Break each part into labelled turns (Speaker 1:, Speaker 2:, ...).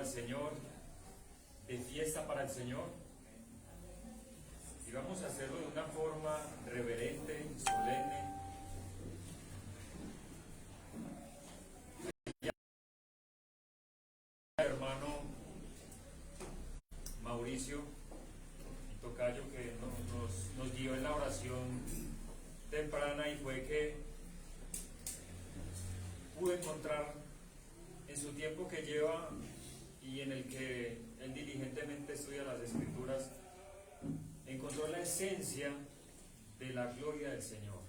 Speaker 1: al Señor, de fiesta para el Señor. Y vamos a hacerlo de una forma reverente, solemne. Hermano Mauricio, mi tocayo, que nos guió en la oración temprana, y fue que pude encontrar en su tiempo que lleva y en el que él diligentemente estudia las Escrituras, encontró la esencia de la gloria del Señor,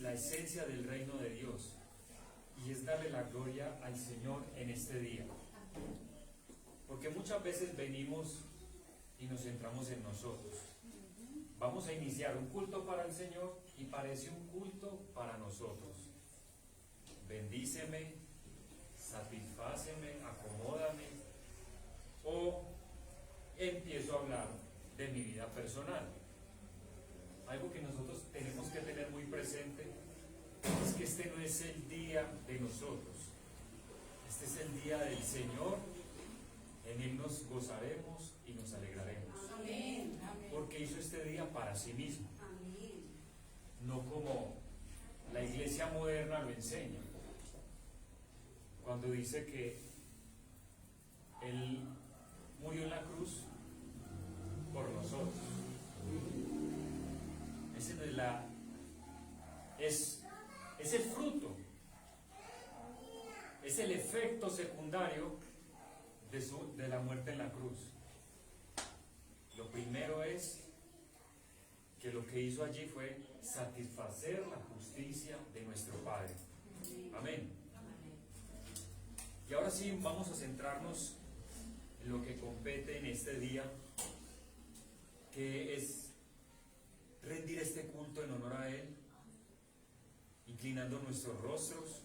Speaker 1: la esencia del reino de Dios, y es darle la gloria al Señor en este día. Porque muchas veces venimos y nos centramos en nosotros. Vamos a iniciar un culto para el Señor y parece un culto para nosotros. Bendíceme, satisfáceme, acomódame, o empiezo a hablar de mi vida personal. Algo que nosotros tenemos que tener muy presente es que este no es el día de nosotros. Este es el día del Señor. En Él nos gozaremos y nos alegraremos.
Speaker 2: Amén.
Speaker 1: Porque hizo este día para sí mismo.
Speaker 2: Amén.
Speaker 1: No como la iglesia moderna lo enseña. Cuando dice que Él murió en la cruz por nosotros. Ese no es el fruto, es el efecto secundario de la muerte en la cruz. Lo primero es que lo que hizo allí fue satisfacer la justicia de nuestro Padre. Amén. Y ahora sí vamos a centrarnos en lo que compete en este día, que es rendir este culto en honor a Él, inclinando nuestros rostros,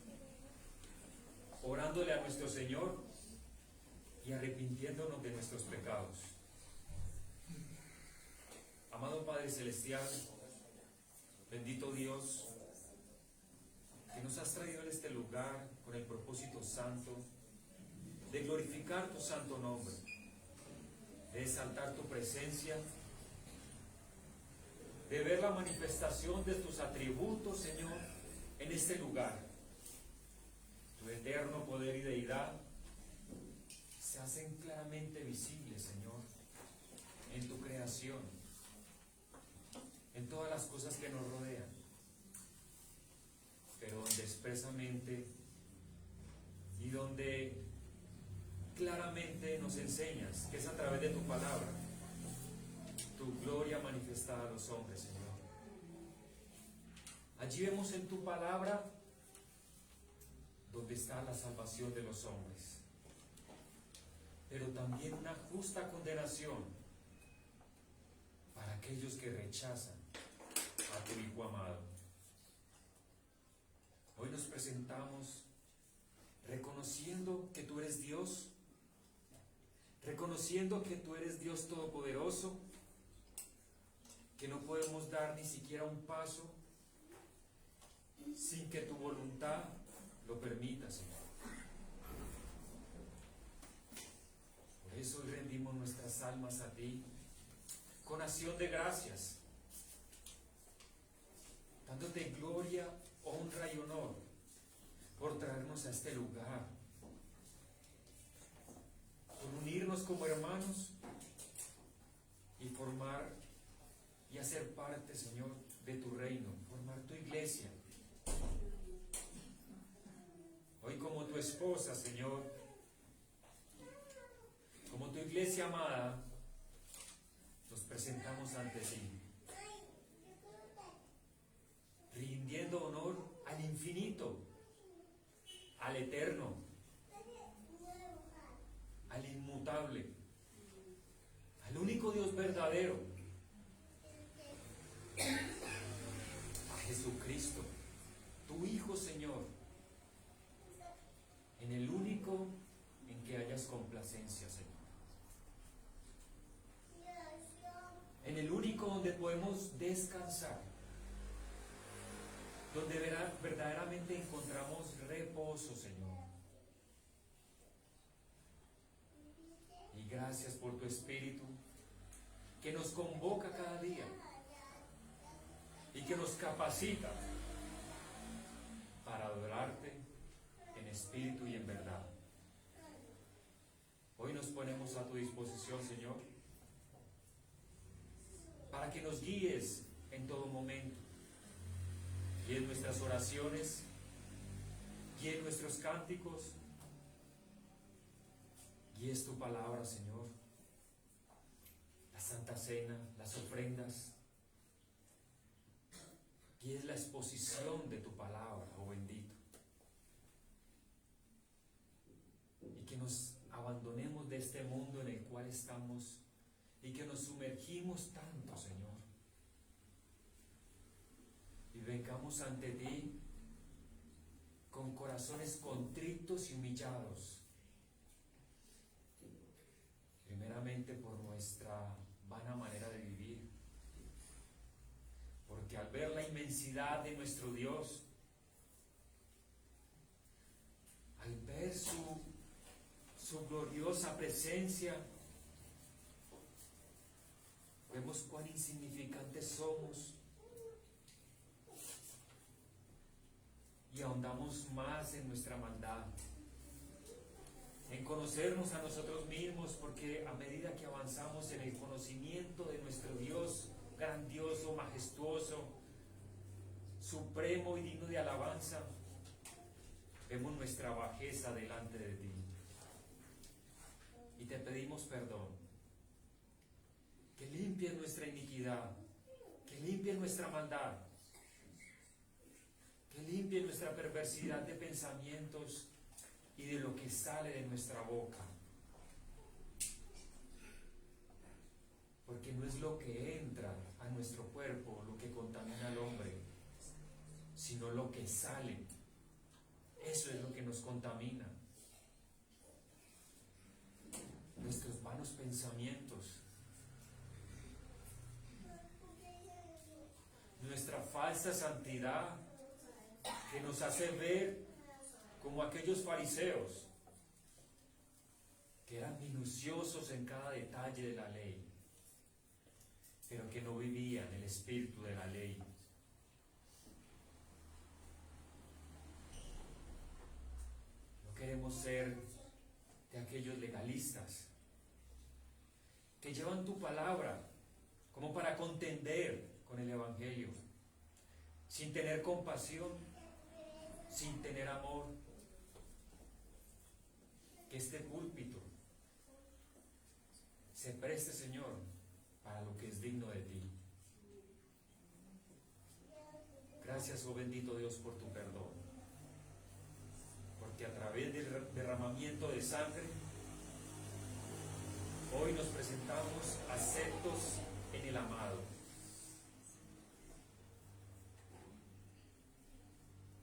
Speaker 1: orándole a nuestro Señor y arrepintiéndonos de nuestros pecados. Amado Padre Celestial, bendito Dios, que nos has traído en este lugar con el propósito santo de glorificar tu santo nombre, de exaltar tu presencia, de ver la manifestación de tus atributos, Señor, en este lugar. Tu eterno poder y deidad se hacen claramente visibles, Señor, en tu creación, en todas las cosas que nos rodean, pero donde expresamente y donde claramente nos enseñas que es a través de tu palabra, tu gloria manifestada a los hombres, Señor. Allí vemos en tu palabra donde está la salvación de los hombres, pero también una justa condenación para aquellos que rechazan a tu Hijo amado. Hoy nos presentamos reconociendo que tú eres Dios, reconociendo que tú eres Dios todopoderoso, que no podemos dar ni siquiera un paso sin que tu voluntad lo permita, Señor. Por eso hoy rendimos nuestras almas a ti con acción de gracias, dándote gloria, honra y honor por traernos a este lugar, por unirnos como hermanos y formar y hacer parte, Señor, de tu reino, formar tu iglesia. Hoy como tu esposa, Señor, como tu iglesia amada, nos presentamos ante ti, rindiendo honor al infinito, al eterno, al inmutable, al único Dios verdadero, a Jesucristo, tu Hijo, Señor, en el único en que hayas complacencia, Señor, en el único donde podemos descansar, donde verdaderamente encontramos reposo, Señor. gracias por tu Espíritu que nos convoca cada día y que nos capacita para adorarte en espíritu y en verdad. Hoy nos ponemos a tu disposición, Señor, para que nos guíes en todo momento, guíes nuestras oraciones, guíes nuestros cánticos, guíes tu palabra, Señor, la Santa Cena, las ofrendas, guíes la exposición de tu palabra, oh bendito, y que nos abandonemos de este mundo en el cual estamos y que nos sumergimos tanto, Señor, y vengamos ante ti con corazones contritos y humillados, primeramente por nuestra vana manera de vivir, porque al ver la inmensidad de nuestro Dios, al ver su gloriosa presencia, vemos cuán insignificantes somos y ahondamos más en nuestra maldad, en conocernos a nosotros mismos, porque a medida que avanzamos en el conocimiento de nuestro Dios grandioso, majestuoso, supremo y digno de alabanza, vemos nuestra bajeza delante de ti y te pedimos perdón, que limpies nuestra iniquidad, que limpies nuestra maldad, que limpie nuestra perversidad de pensamientos y de lo que sale de nuestra boca. Porque no es lo que entra a nuestro cuerpo lo que contamina al hombre, sino lo que sale. Eso es lo que nos contamina. Nuestros vanos pensamientos, nuestra falsa santidad, que nos hace ver como aquellos fariseos que eran minuciosos en cada detalle de la ley, pero que no vivían el espíritu de la ley. No queremos ser de aquellos legalistas que llevan tu palabra como para contender con el Evangelio, sin tener compasión, sin tener amor. Que este púlpito se preste, Señor, para lo que es digno de ti. Gracias, oh bendito Dios, por tu perdón, porque a través del derramamiento de sangre hoy nos presentamos aceptos en el amado,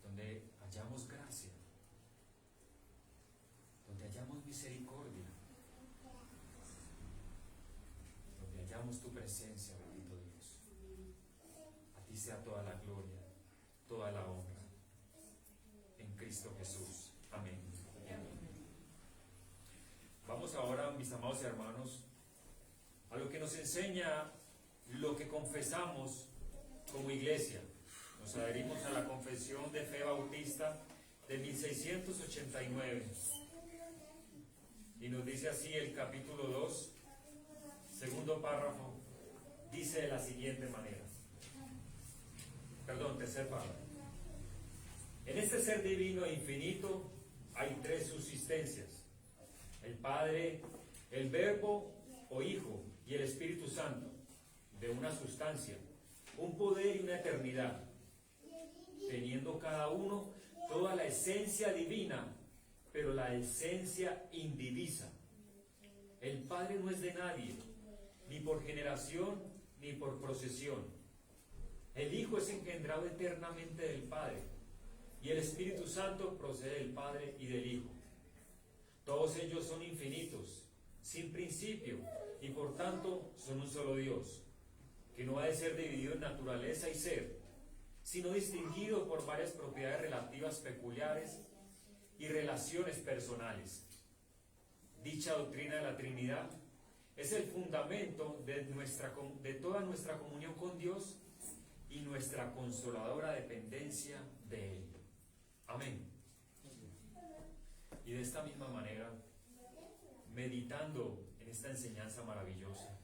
Speaker 1: donde hallamos gracia, donde hallamos misericordia, donde hallamos tu presencia, bendito Dios. A ti sea toda la gloria, toda la honra, en Cristo Jesús. Amén. Amén. Vamos ahora, mis amados hermanos, a lo que nos enseña lo que confesamos como iglesia. Nos adherimos a la Confesión de Fe Bautista de 1689. Y nos dice así el capítulo 2, segundo párrafo, dice de la siguiente manera. Tercer párrafo. En este ser divino e infinito hay tres subsistencias: el Padre, el Verbo o Hijo y el Espíritu Santo, de una sustancia, un poder y una eternidad, teniendo cada uno toda la esencia divina, pero la esencia indivisa. El Padre no es de nadie, ni por generación, ni por procesión. El Hijo es engendrado eternamente del Padre, y el Espíritu Santo procede del Padre y del Hijo. Todos ellos son infinitos, sin principio, y por tanto son un solo Dios, que no ha de ser dividido en naturaleza y ser, sino distinguido por varias propiedades relativas peculiares y relaciones personales. Dicha doctrina de la Trinidad Es el fundamento de toda nuestra comunión con Dios y nuestra consoladora dependencia de Él. Amén. Y de esta misma manera, meditando en esta enseñanza maravillosa,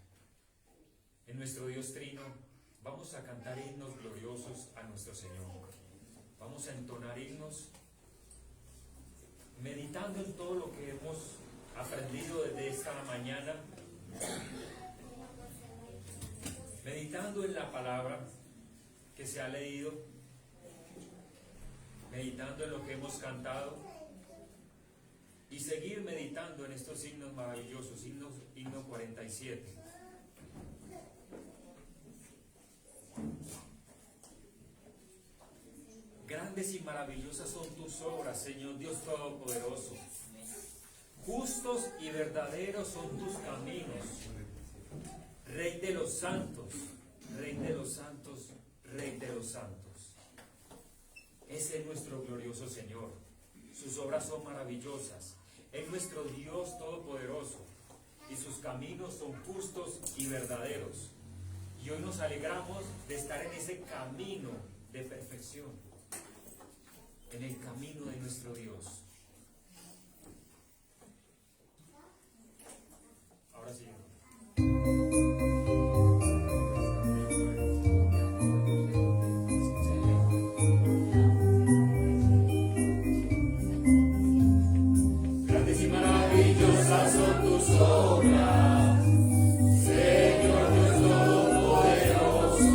Speaker 1: en nuestro Dios Trino, vamos a cantar himnos gloriosos a nuestro Señor. Vamos a entonar himnos meditando en todo lo que hemos aprendido desde esta mañana, meditando en la palabra que se ha leído, meditando en lo que hemos cantado y seguir meditando en estos himnos maravillosos, himno 47. Grandes y maravillosas son tus obras, Señor Dios Todopoderoso. Justos y verdaderos son tus caminos, Rey de los santos, Rey de los santos, Rey de los santos. Ese es nuestro glorioso Señor. Sus obras son maravillosas. Es nuestro Dios Todopoderoso y sus caminos son justos y verdaderos. Y hoy nos alegramos de estar en ese camino de perfección, en el camino de nuestro Dios. Ahora sí. Grandes y maravillosas son tus obras, Señor Dios Todopoderoso.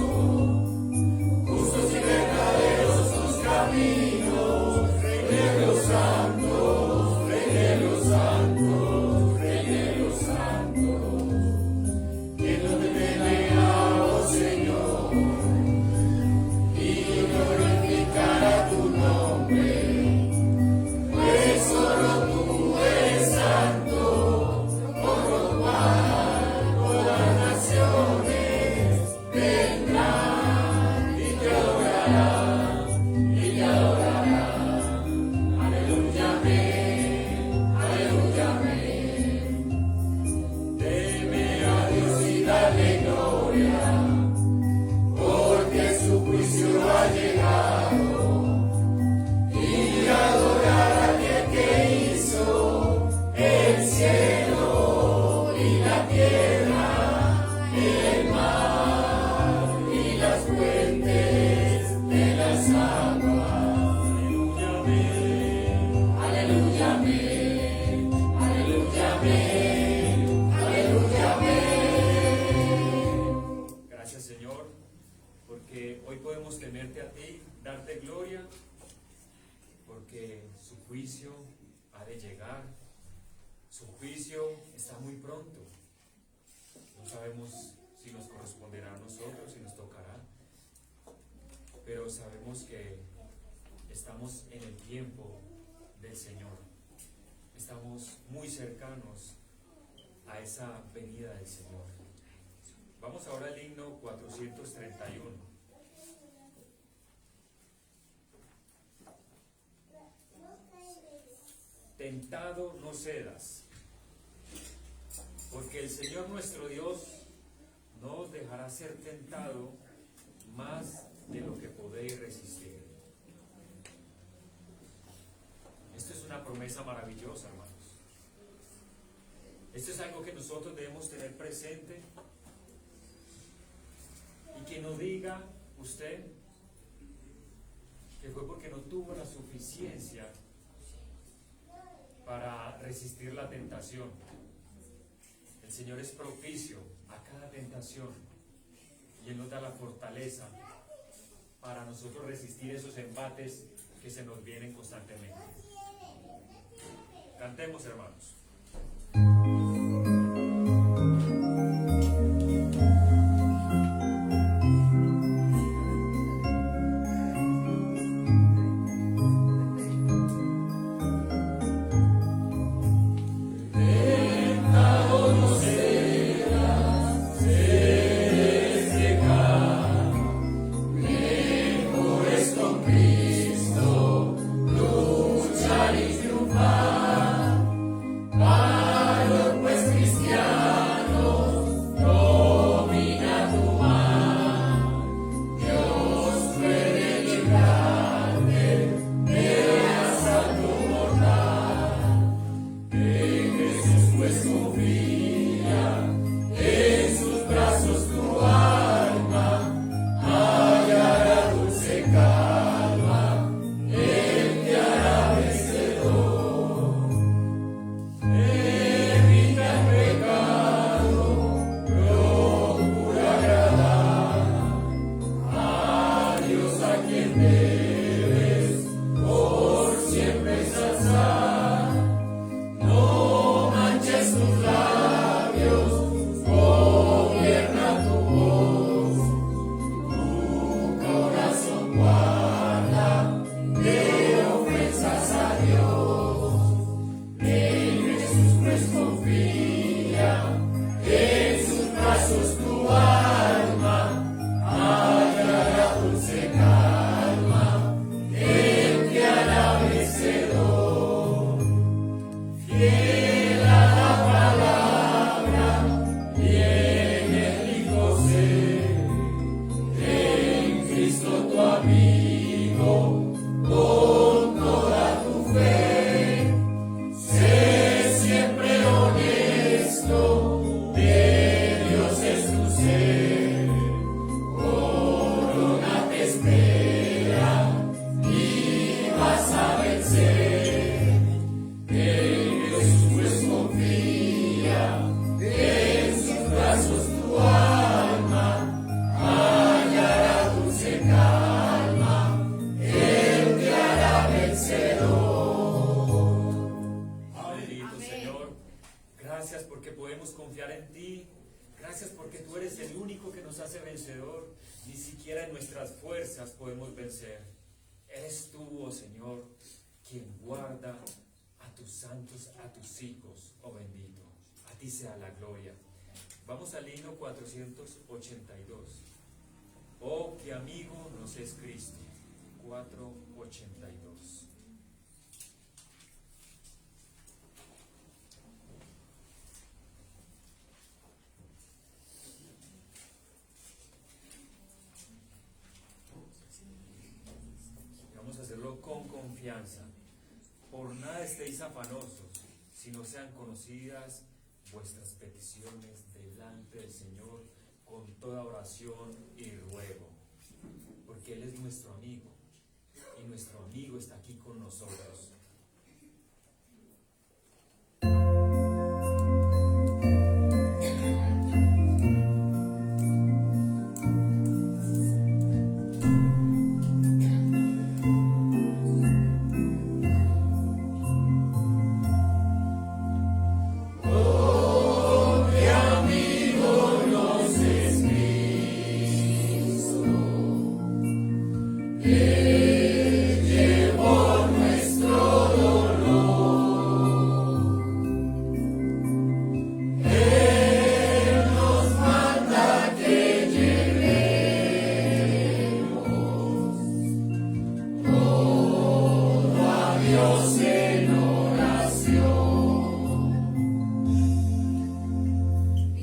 Speaker 1: Justos y verdaderos tus caminos, Rey de los santos, Rey de los santos, Rey de los santos. ¿Quién no te temerá, oh Señor, y glorificará tu nombre? Pues solo tú eres santo, por lo cual todas las naciones vendrán y te adorarán, y te adorarán. Aleluya, amén, aleluya, amén. Teme a Dios y dale gloria, porque su juicio ha llegado, y adorar a aquel que hizo el cielo y la tierra, el mar y las fuentes de las aguas. Aleluya, amén, aleluya, amén, aleluya, amén, aleluya, amén. Gracias, Señor, porque hoy podemos temerte a ti, darte gloria, porque su juicio ha de llegar, su juicio está muy pronto. No sabemos si nos corresponderá a nosotros, si nos tocará, pero sabemos que estamos en el tiempo del Señor. Estamos muy cercanos a esa venida del Señor. Vamos ahora al himno 431. Tentado no cedas, porque el Señor nuestro Dios no os dejará ser tentado más de lo que podéis resistir. Esto es una promesa maravillosa, hermanos. Esto es algo que nosotros debemos tener presente, y que no diga usted que fue porque no tuvo la suficiencia para resistir la tentación. El Señor es propicio a cada tentación y Él nos da la fortaleza para nosotros resistir esos embates que se nos vienen constantemente. Cantemos, hermanos.
Speaker 2: Cristo, luchar y triunfar. Valor pues cristiano,
Speaker 1: Podemos vencer. Eres tú, oh Señor, quien guarda a tus santos, a tus hijos, oh bendito. A ti sea la gloria. Vamos al himno 482. Oh, qué amigo nos es Cristo. 482. Con confianza. Por nada estéis afanosos, sino sean conocidas vuestras peticiones delante del Señor con toda oración y ruego, porque Él es nuestro amigo y nuestro amigo está aquí con nosotros.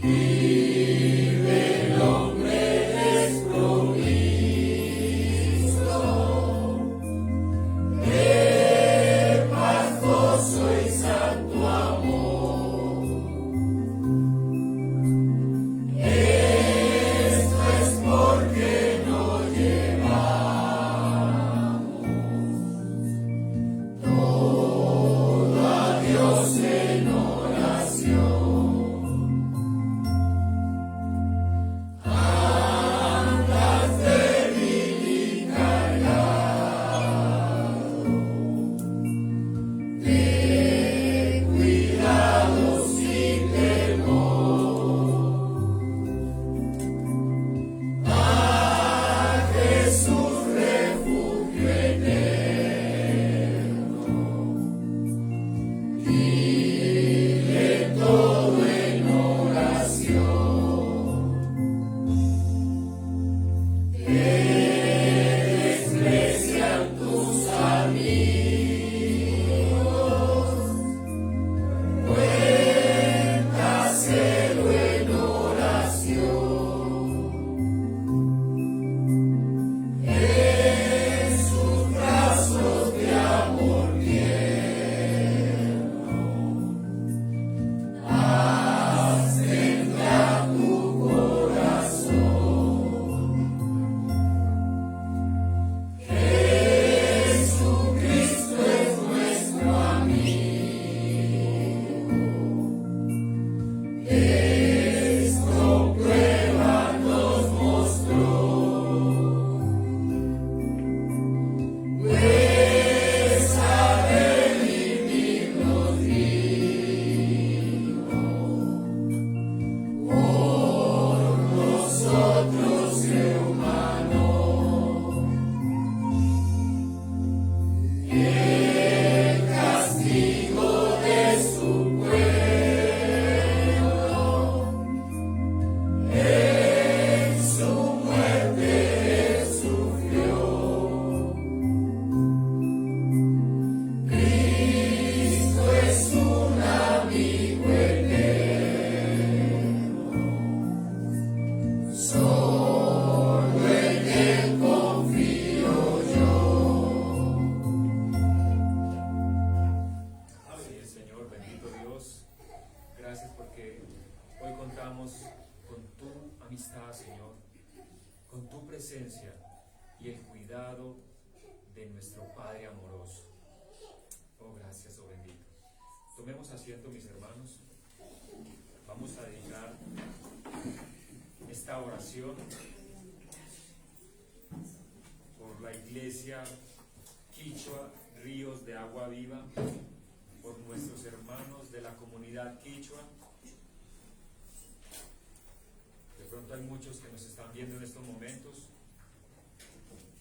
Speaker 2: Vive el hombre desprovisto.
Speaker 1: cuidado de nuestro Padre amoroso. Oh, gracias, oh bendito. Tomemos asiento, mis hermanos. Vamos a dedicar esta oración por la iglesia Quichua Ríos de Agua Viva, por nuestros hermanos de la comunidad Quichua. De pronto hay muchos que nos están viendo en estos momentos,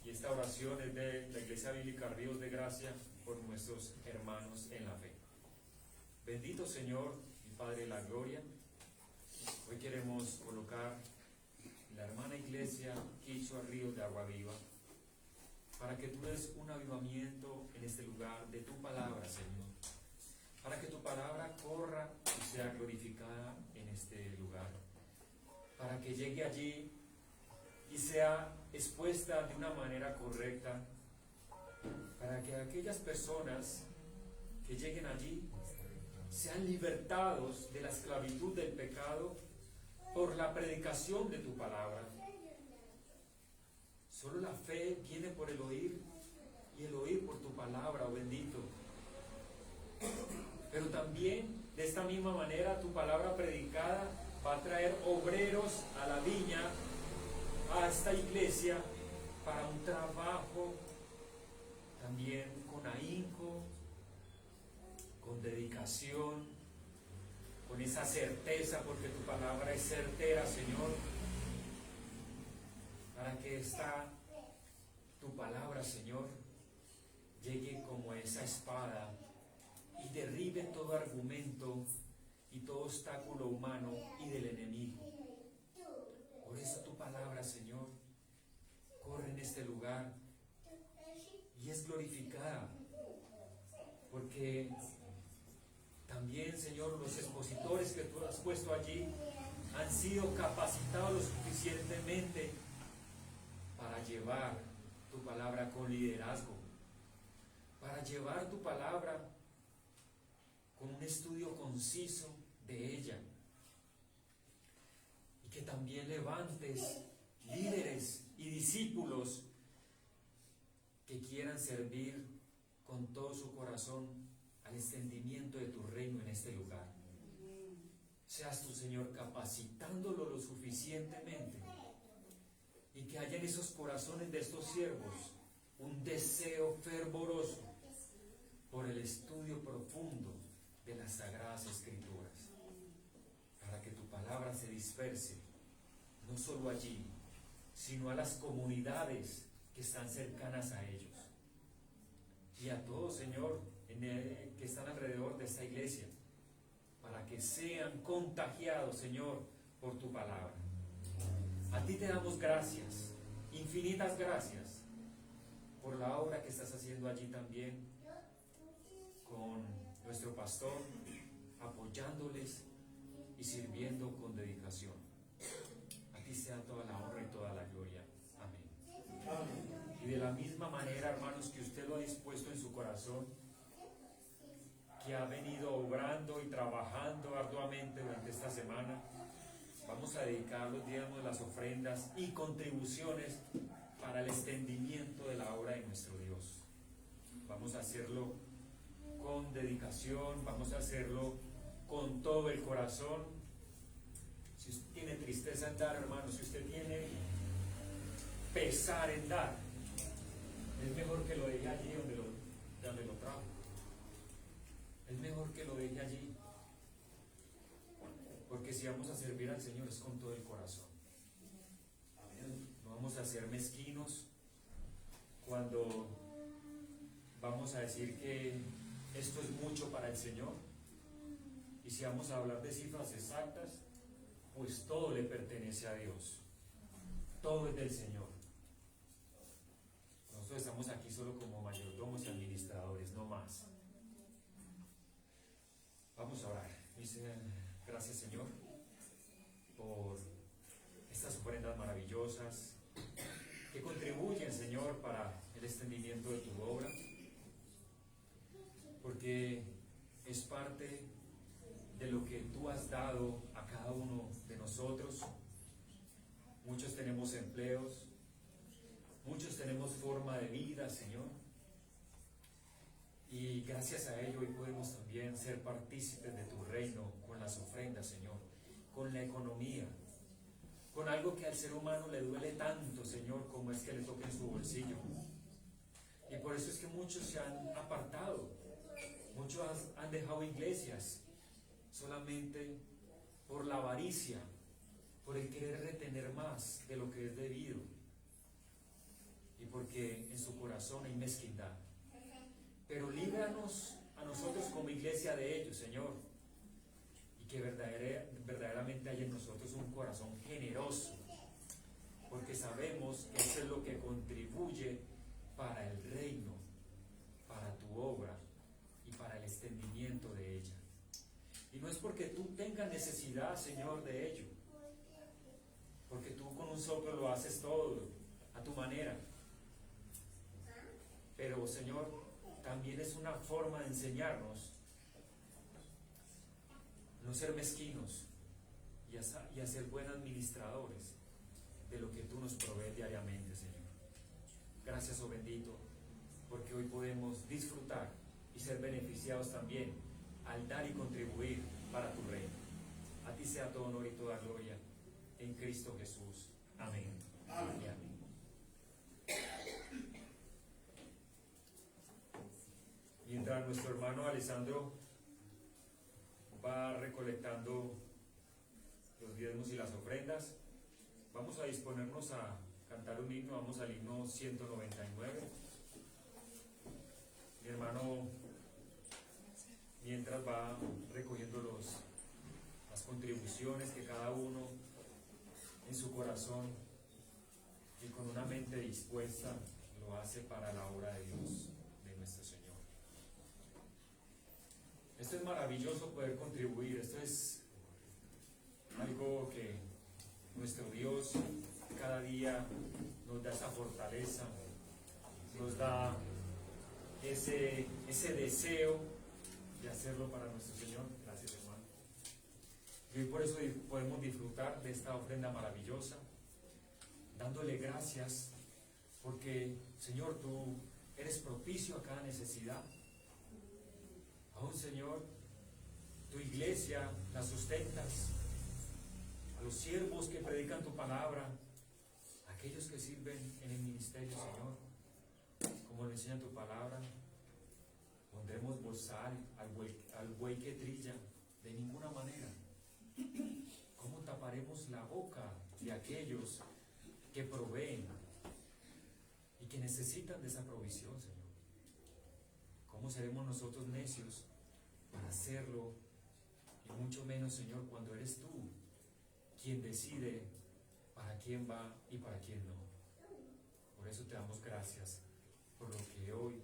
Speaker 1: y esta oración es de la Iglesia Bíblica Ríos de Gracia por nuestros hermanos en la fe. Bendito Señor y Padre de la Gloria, hoy queremos colocar la hermana iglesia Quichua Ríos de Agua Viva para que tú des un avivamiento en este lugar de tu palabra, Señor, para que tu palabra corra y sea glorificada en este lugar, para que llegue allí y sea expuesta de una manera correcta, para que aquellas personas que lleguen allí sean libertados de la esclavitud del pecado por la predicación de tu palabra. Solo la fe viene por el oír, y el oír por tu palabra, oh bendito. Pero también, de esta misma manera, tu palabra predicada va a traer obreros a la viña, a esta iglesia, para un trabajo también con ahínco, con dedicación, con esa certeza, porque tu palabra es certera, Señor, para que tu palabra, Señor, llegue como esa espada y derribe todo argumento y todo obstáculo humano y del enemigo. Por eso tu palabra, Señor, corre en este lugar y es glorificada, porque también, Señor, los expositores que tú has puesto allí han sido capacitados lo suficientemente para llevar tu palabra con liderazgo, para llevar tu palabra con un estudio conciso de ella, y que también levantes líderes y discípulos que quieran servir con todo su corazón al extendimiento de tu reino en este lugar. Seas tu Señor capacitándolo lo suficientemente, y que haya en esos corazones de estos siervos un deseo fervoroso por el estudio profundo de las Sagradas Escrituras, para que tu palabra se disperse no solo allí, sino a las comunidades que están cercanas a ellos, y a todos, Señor, que están alrededor de esta iglesia, para que sean contagiados, Señor, por tu palabra. A ti te damos gracias, infinitas gracias, por la obra que estás haciendo allí también con nuestro pastor, apoyándoles y sirviendo con dedicación. A ti sea toda la honra y toda la gloria. Amén. Y de la misma manera, hermanos, que usted lo ha dispuesto en su corazón, que ha venido obrando y trabajando arduamente durante esta semana, vamos a dedicar los diezmos, las ofrendas y contribuciones para el extendimiento de la obra de nuestro Dios. Vamos a hacerlo con dedicación, vamos a hacerlo con todo el corazón. Si usted tiene tristeza en dar, hermano, si usted tiene pesar en dar, es mejor que lo deje allí donde lo trajo. Es mejor que lo deje allí, porque si vamos a servir al Señor es con todo el corazón. No vamos a ser mezquinos cuando vamos a decir que esto es mucho para el Señor, y si vamos a hablar de cifras exactas, pues todo le pertenece a Dios, todo es del Señor. Nosotros estamos aquí solo como mayordomos y administradores, no más. Vamos a orar. Dice: gracias, Señor, por estas ofrendas maravillosas que contribuyen, Señor, para el extendimiento de tu obra, porque es parte de lo que tú has dado a cada uno de nosotros. Muchos tenemos empleos, muchos tenemos forma de vida, Señor. Y gracias a ello hoy podemos también ser partícipes de tu reino con las ofrendas, Señor, con la economía, con algo que al ser humano le duele tanto, Señor, como es que le toque en su bolsillo. Y por eso es que muchos se han apartado, muchos han dejado iglesias solamente por la avaricia, por el querer retener más de lo que es debido, y porque en su corazón hay mezquindad. Pero líbranos a nosotros como iglesia de ellos, Señor, y que verdaderamente haya en nosotros un corazón generoso, porque sabemos que eso es lo que contribuye para el reino, para tu obra y para el extendimiento de ella. Y no es porque tú tengas necesidad, Señor, de ello, porque tú con un soplo lo haces todo a tu manera. Pero, Señor, también es una forma de enseñarnos no ser mezquinos y a ser buenos administradores de lo que tú nos provees diariamente, Señor. Gracias, oh bendito, porque hoy podemos disfrutar y ser beneficiados también al dar y contribuir para tu reino. A ti sea todo honor y toda gloria en Cristo Jesús. Amén. Amén. Y amén. Mientras nuestro hermano Alessandro va recolectando los diezmos y las ofrendas, vamos a disponernos a cantar un himno. Vamos al himno 199. Mi hermano, mientras va recogiendo las contribuciones que cada uno en su corazón y con una mente dispuesta lo hace para la obra de Dios, de nuestro Señor. Esto es maravilloso poder contribuir. Esto es algo que nuestro Dios cada día nos da esa fortaleza, nos da ese deseo de hacerlo para nuestro Señor. Gracias, hermano. Y por eso podemos disfrutar de esta ofrenda maravillosa, dándole gracias, porque, Señor, tú eres propicio a cada necesidad. Aún, Señor, tu iglesia la sustentas, a los siervos que predican tu palabra, a aquellos que sirven en el ministerio, Señor, como lo enseña tu palabra. Pondremos bozal al buey que trilla, de ninguna manera. ¿Cómo taparemos la boca de aquellos que proveen y que necesitan de esa provisión, Señor? ¿Cómo seremos nosotros necios para hacerlo? Y mucho menos, Señor, cuando eres tú quien decide para quién va y para quién no. Por eso te damos gracias por lo que hoy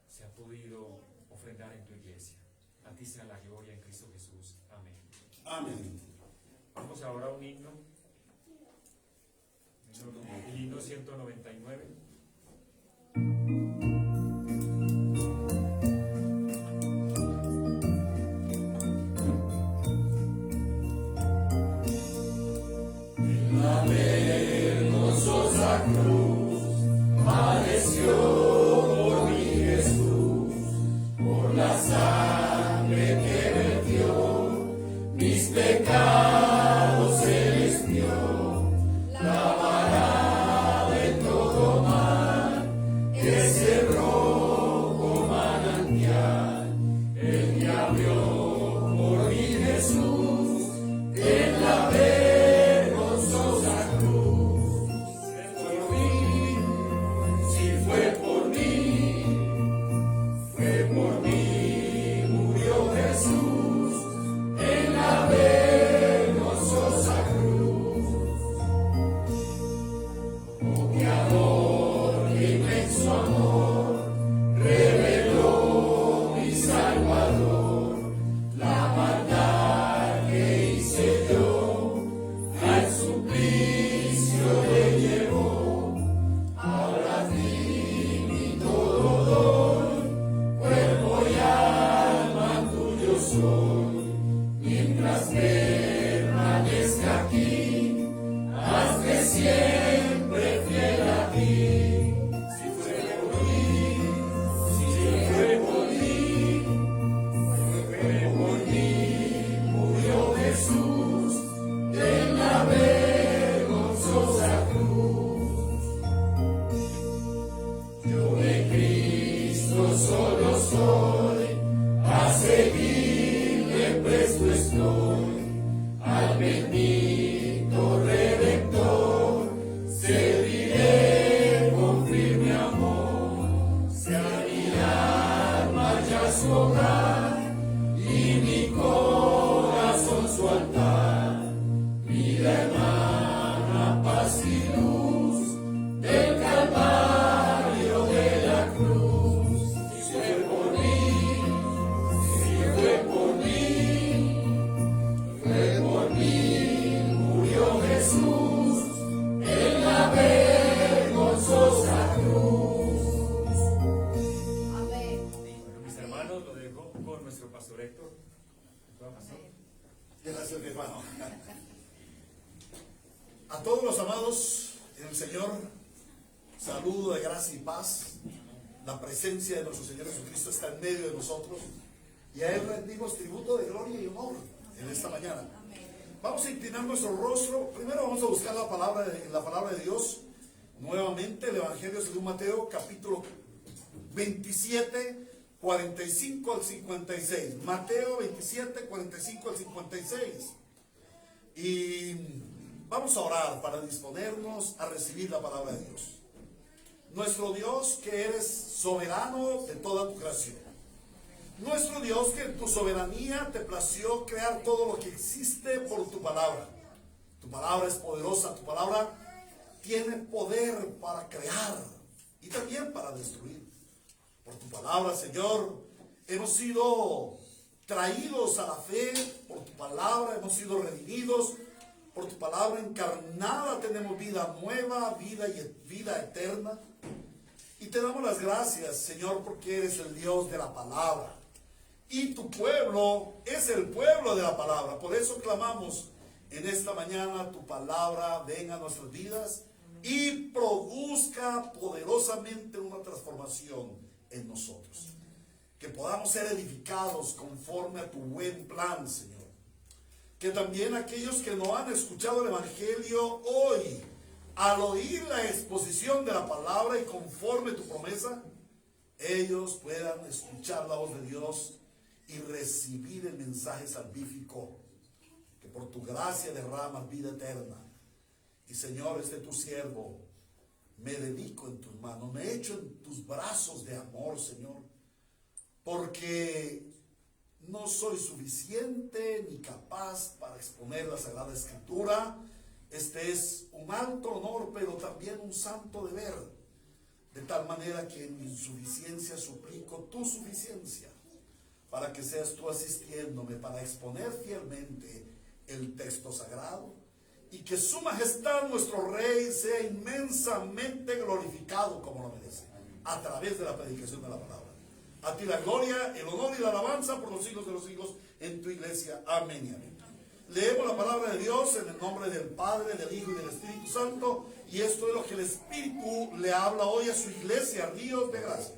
Speaker 1: se ha podido ofrendar en tu iglesia. A ti sea la gloria en Cristo Jesús. Amén.
Speaker 2: Amén.
Speaker 1: Vamos ahora a un himno. El himno 199.
Speaker 2: En la vergonzosa cruz padeció por mí Jesús, por la sangre que vertió, mis pecados Él expió, lavará de todo mal, ese rojo manantial. Él me abrió por mí Jesús, en la vergonzosa cruz. Por mí, si fue por mí murió Jesús, en la vergonzosa cruz. Oh, qué amor, qué inmenso amor, reveló mi Salvador, la maldad que hice yo, al suplicio le llevó. Ahora ti mi todo doy, cuerpo y alma tuyo soy, mientras permanezca aquí, hazme siempre fiel a ti. Yo de Cristo solo soy, a seguirle presto estoy, al bendito Redentor, serviré con firme amor, sea mi alma ya su hogar, y mi corazón su altar, vida hermana, paz y luz, del Calvario de la cruz. Si fue por mí, murió Jesús en la vergonzosa cruz.
Speaker 3: Amén.
Speaker 1: Bueno, mis hermanos, lo dejo con nuestro pastor Héctor.
Speaker 4: Gracias, mi hermano. A todos los amados en el Señor, saludo de gracia y paz. La presencia de nuestro Señor Jesucristo está en medio de nosotros y a Él rendimos tributo de gloria y honor en esta mañana. Vamos a inclinar nuestro rostro. Primero vamos a buscar la palabra de Dios. Nuevamente el Evangelio según Mateo, capítulo 27, 45 al 56. Mateo 27, 45 al 56. Y vamos a orar para disponernos a recibir la palabra de Dios. Nuestro Dios, que eres soberano de toda tu creación. Nuestro Dios, que en tu soberanía te plació crear todo lo que existe por tu palabra. Tu palabra es poderosa, tu palabra tiene poder para crear y también para destruir. Por tu palabra, Señor, hemos sido traídos a la fe, por tu palabra hemos sido redimidos, por tu palabra encarnada tenemos vida nueva, vida eterna. Y te damos las gracias, Señor, porque eres el Dios de la palabra. Y tu pueblo es el pueblo de la palabra. Por eso clamamos en esta mañana, tu palabra venga a nuestras vidas y produzca poderosamente una transformación en nosotros. Que podamos ser edificados conforme a tu buen plan, Señor. Que también aquellos que no han escuchado el Evangelio hoy, al oír la exposición de la palabra y conforme tu promesa, ellos puedan escuchar la voz de Dios y recibir el mensaje salvífico, que por tu gracia derramas vida eterna. Y Señor, tu siervo, me dedico en tus manos, me echo en tus brazos de amor, Señor, porque no soy suficiente ni capaz para exponer la Sagrada Escritura. Este es un alto honor, pero también un santo deber, de tal manera que en mi insuficiencia suplico tu suficiencia, para que seas tú asistiéndome para exponer fielmente el texto sagrado, y que su majestad nuestro Rey sea inmensamente glorificado como lo merece, a través de la predicación de la palabra. A ti la gloria, el honor y la alabanza por los siglos de los siglos en tu iglesia. Amén y amén. Leemos la palabra de Dios en el nombre del Padre, del Hijo y del Espíritu Santo, y esto es lo que el Espíritu le habla hoy a su iglesia, ríos de gracia.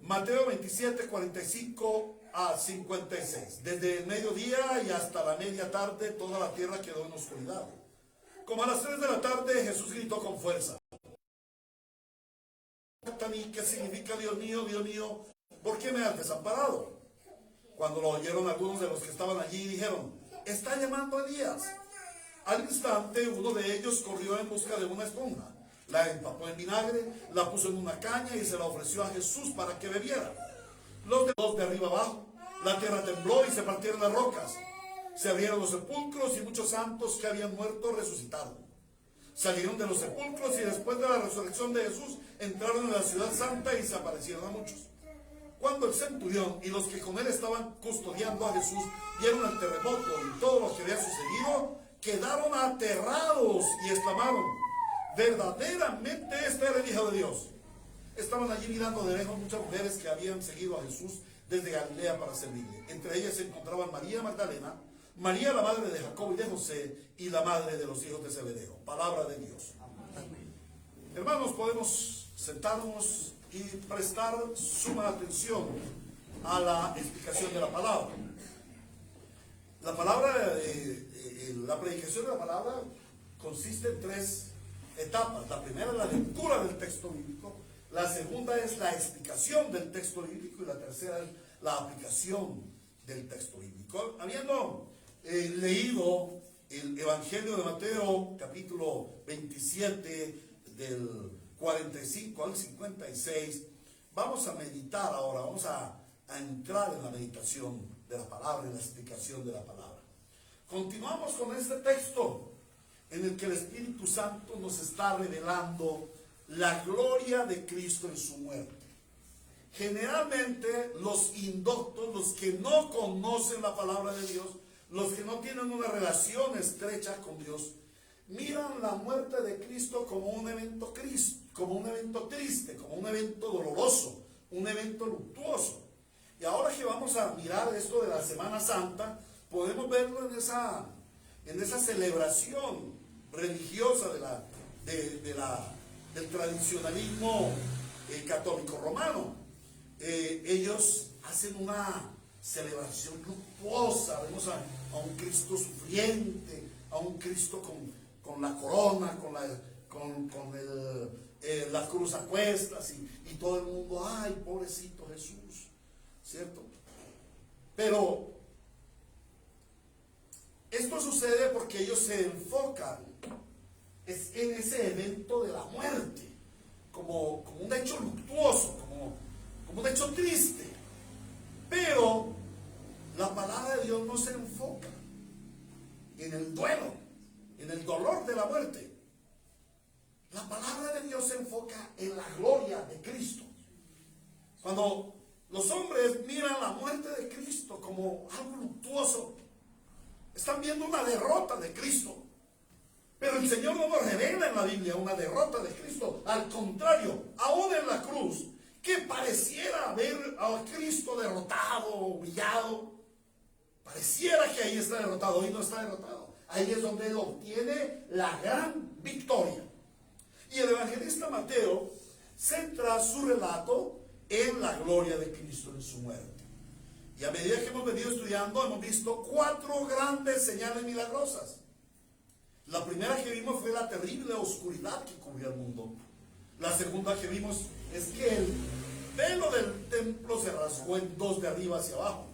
Speaker 4: Mateo 27, 45 a 56. Desde el mediodía y hasta la media tarde toda la tierra quedó en oscuridad. Como a las 3 de la tarde Jesús gritó con fuerza: ¿Qué significa Dios mío, por qué me has desamparado? Cuando lo oyeron algunos de los que estaban allí, dijeron: está llamando a Elías. Al instante uno de ellos corrió en busca de una esponja, la empapó en vinagre, la puso en una caña y se la ofreció a Jesús para que bebiera. Los de arriba abajo, la tierra tembló y se partieron las rocas. Se abrieron los sepulcros y muchos santos que habían muerto resucitaron. Salieron de los sepulcros y después de la resurrección de Jesús entraron en la ciudad santa y se aparecieron a muchos. Cuando el centurión y los que con él estaban custodiando a Jesús vieron el terremoto y todo lo que había sucedido, quedaron aterrados y exclamaron: verdaderamente este era el Hijo de Dios. Estaban allí mirando de lejos muchas mujeres que habían seguido a Jesús desde Galilea para servirle. Entre ellas se encontraban María Magdalena, María la madre de Jacobo y de José, y la madre de los hijos de Zebedeo. Palabra de Dios. Amén. Hermanos, podemos sentarnos y prestar suma atención a la explicación de la palabra. La palabra, la predicación de la palabra consiste en tres etapas. La primera es la lectura del texto bíblico, la segunda es la explicación del texto bíblico y la tercera es la aplicación del texto bíblico. Habiendo leído el Evangelio de Mateo, capítulo 27, del 45 al 56, vamos a meditar ahora, vamos a entrar en la meditación de la palabra, en la explicación de la palabra. Continuamos con este texto en el que el Espíritu Santo nos está revelando la gloria de Cristo en su muerte. Generalmente los indoctos, los que no conocen la palabra de Dios, los que no tienen una relación estrecha con Dios, miran la muerte de Cristo como un evento triste, como un evento doloroso, un evento luctuoso. Y ahora que vamos a mirar esto de la Semana Santa, podemos verlo en esa celebración religiosa del tradicionalismo católico romano. Ellos hacen una celebración luctuosa. Vemos a un Cristo sufriente, a un Cristo con la corona, con la cruz a cuestas, y todo el mundo, ay, pobrecito Jesús, ¿cierto? Pero esto sucede porque ellos se enfocan en ese evento de la muerte, como un hecho luctuoso, como un hecho triste. Pero la palabra de Dios no se enfoca en el duelo, en el dolor de la muerte. La palabra de Dios se enfoca en la gloria de Cristo. Cuando los hombres miran la muerte de Cristo como algo luctuoso, están viendo una derrota de Cristo. Pero el Señor no nos revela en la Biblia una derrota de Cristo. Al contrario, aún en la cruz, que pareciera ver a Cristo derrotado, humillado, pareciera que ahí está derrotado. Hoy no está derrotado. Ahí es donde Él obtiene la gran victoria. Y el evangelista Mateo centra su relato en la gloria de Cristo en su muerte. Y a medida que hemos venido estudiando, hemos visto 4 grandes señales milagrosas. La primera que vimos fue la terrible oscuridad que cubrió el mundo. La segunda que vimos es que el velo del templo se rasgó en 2 de arriba hacia abajo.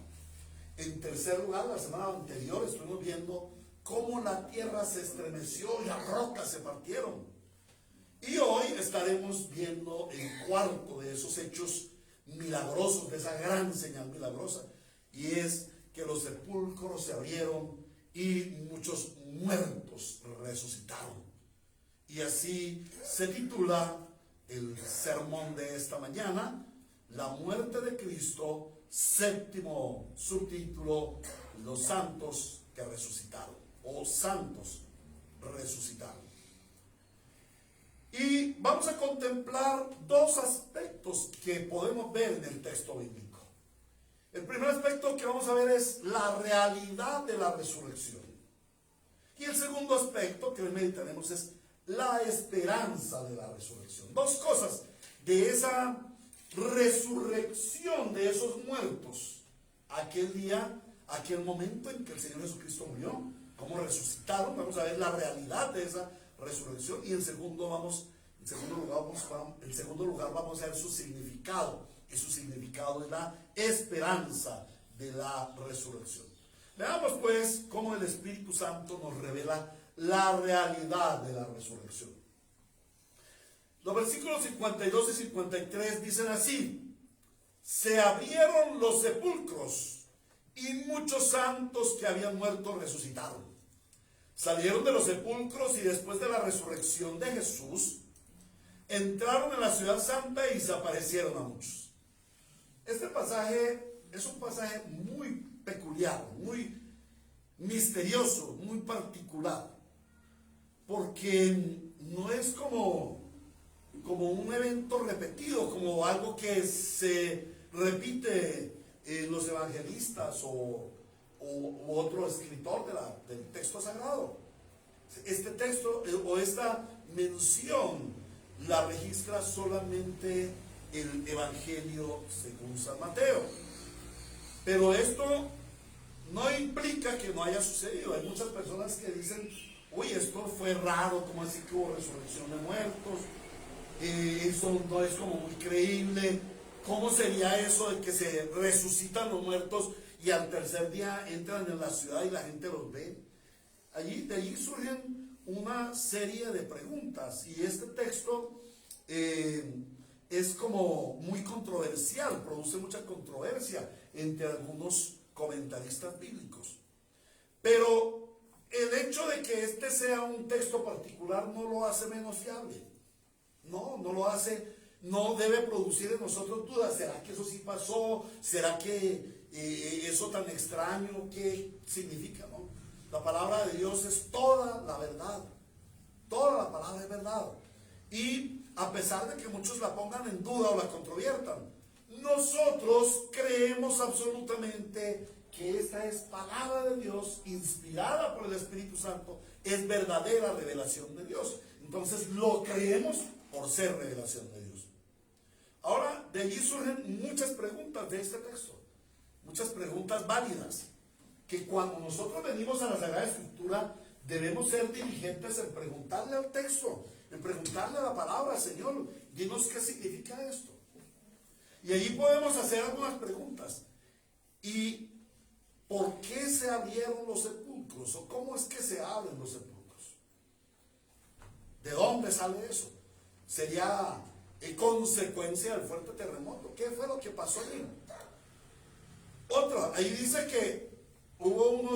Speaker 4: En tercer lugar, la semana anterior estuvimos viendo cómo la tierra se estremeció y las rocas se partieron. Y hoy estaremos viendo el cuarto de esos hechos milagrosos, de esa gran señal milagrosa, y es que los sepulcros se abrieron y muchos muertos resucitaron. Y así se titula el sermón de esta mañana: la muerte de Cristo, séptimo subtítulo, los santos que resucitaron, o santos resucitaron. Y vamos a contemplar 2 aspectos que podemos ver en el texto bíblico. El primer aspecto que vamos a ver es la realidad de la resurrección. Y el segundo aspecto que hoy meditaremos es la esperanza de la resurrección. 2 cosas de esa resurrección de esos muertos. Aquel día, aquel momento en que el Señor Jesucristo murió, cómo resucitaron. Vamos a ver la realidad de esa resurrección. Y en segundo lugar vamos a ver su significado. Y su significado es la esperanza de la resurrección. Veamos pues cómo el Espíritu Santo nos revela la realidad de la resurrección. Los versículos 52 y 53 dicen así: se abrieron los sepulcros y muchos santos que habían muerto resucitaron. Salieron de los sepulcros y después de la resurrección de Jesús, entraron en la ciudad santa y se aparecieron a muchos. Este pasaje es un pasaje muy peculiar, muy misterioso, muy particular, porque no es como un evento repetido, como algo que se repite en los evangelistas u otro escritor del texto sagrado. Este texto o esta mención la registra solamente el Evangelio según San Mateo. Pero esto no implica que no haya sucedido. Hay muchas personas que dicen, uy, esto fue raro, como así que hubo resurrección de muertos, eso no es como muy creíble. ¿Cómo sería eso de que se resucitan los muertos y al tercer día entran en la ciudad y la gente los ve? De allí surgen una serie de preguntas, y este texto es como muy controversial, produce mucha controversia entre algunos comentaristas bíblicos. Pero el hecho de que este sea un texto particular no lo hace menos fiable. No lo hace, no debe producir en nosotros dudas. ¿Será que eso sí pasó? ¿Será que eso tan extraño, qué significa? ¿No? La palabra de Dios es toda la verdad. Toda la palabra es verdad. Y a pesar de que muchos la pongan en duda o la controviertan, nosotros creemos absolutamente que esta es palabra de Dios, inspirada por el Espíritu Santo, es verdadera revelación de Dios. Entonces lo creemos por ser revelación de Dios. Ahora, de allí surgen muchas preguntas de este texto, muchas preguntas válidas, que cuando nosotros venimos a la Sagrada Escritura debemos ser diligentes en preguntarle al texto, en preguntarle a la palabra: Señor, dinos qué significa esto. Y allí podemos hacer algunas preguntas. ¿Y por qué se abrieron los sepulcros? ¿O cómo es que se abren los sepulcros? ¿De dónde sale eso? ¿Sería consecuencia del fuerte terremoto? ¿Qué fue lo que pasó allí? Otra, ahí dice que hubo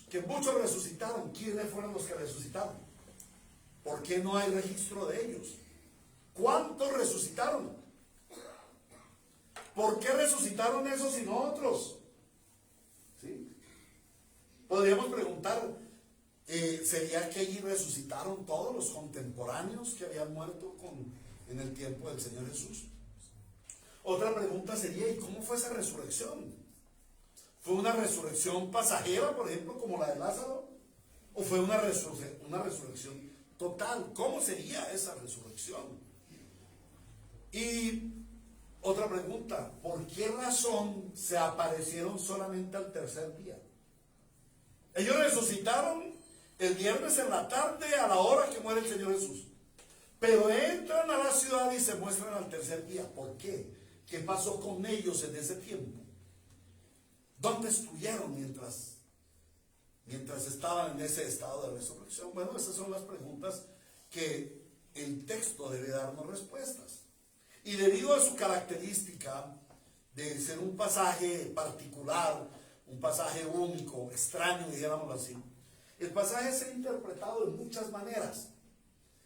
Speaker 4: que muchos resucitaron. ¿Quiénes fueron los que resucitaron? ¿Por qué no hay registro de ellos? ¿Cuántos resucitaron? ¿Por qué resucitaron esos y no otros? ¿Sí? Podríamos preguntar, ¿sería que allí resucitaron todos los contemporáneos que habían muerto en el tiempo del Señor Jesús? Otra pregunta sería: ¿y cómo fue esa resurrección? ¿Fue una resurrección pasajera, por ejemplo, como la de Lázaro? ¿O fue una resurrección total? ¿Cómo sería esa resurrección? Y otra pregunta: ¿por qué razón se aparecieron solamente al tercer día? Ellos resucitaron el viernes en la tarde, a la hora que muere el Señor Jesús, pero entran a la ciudad y se muestran al tercer día. ¿Por qué? ¿Qué pasó con ellos en ese tiempo? ¿Dónde estuvieron mientras estaban en ese estado de resurrección? Bueno, esas son las preguntas que el texto debe darnos respuestas. Y debido a su característica de ser un pasaje particular, un pasaje único, extraño, dijéramoslo así, el pasaje se ha interpretado de muchas maneras.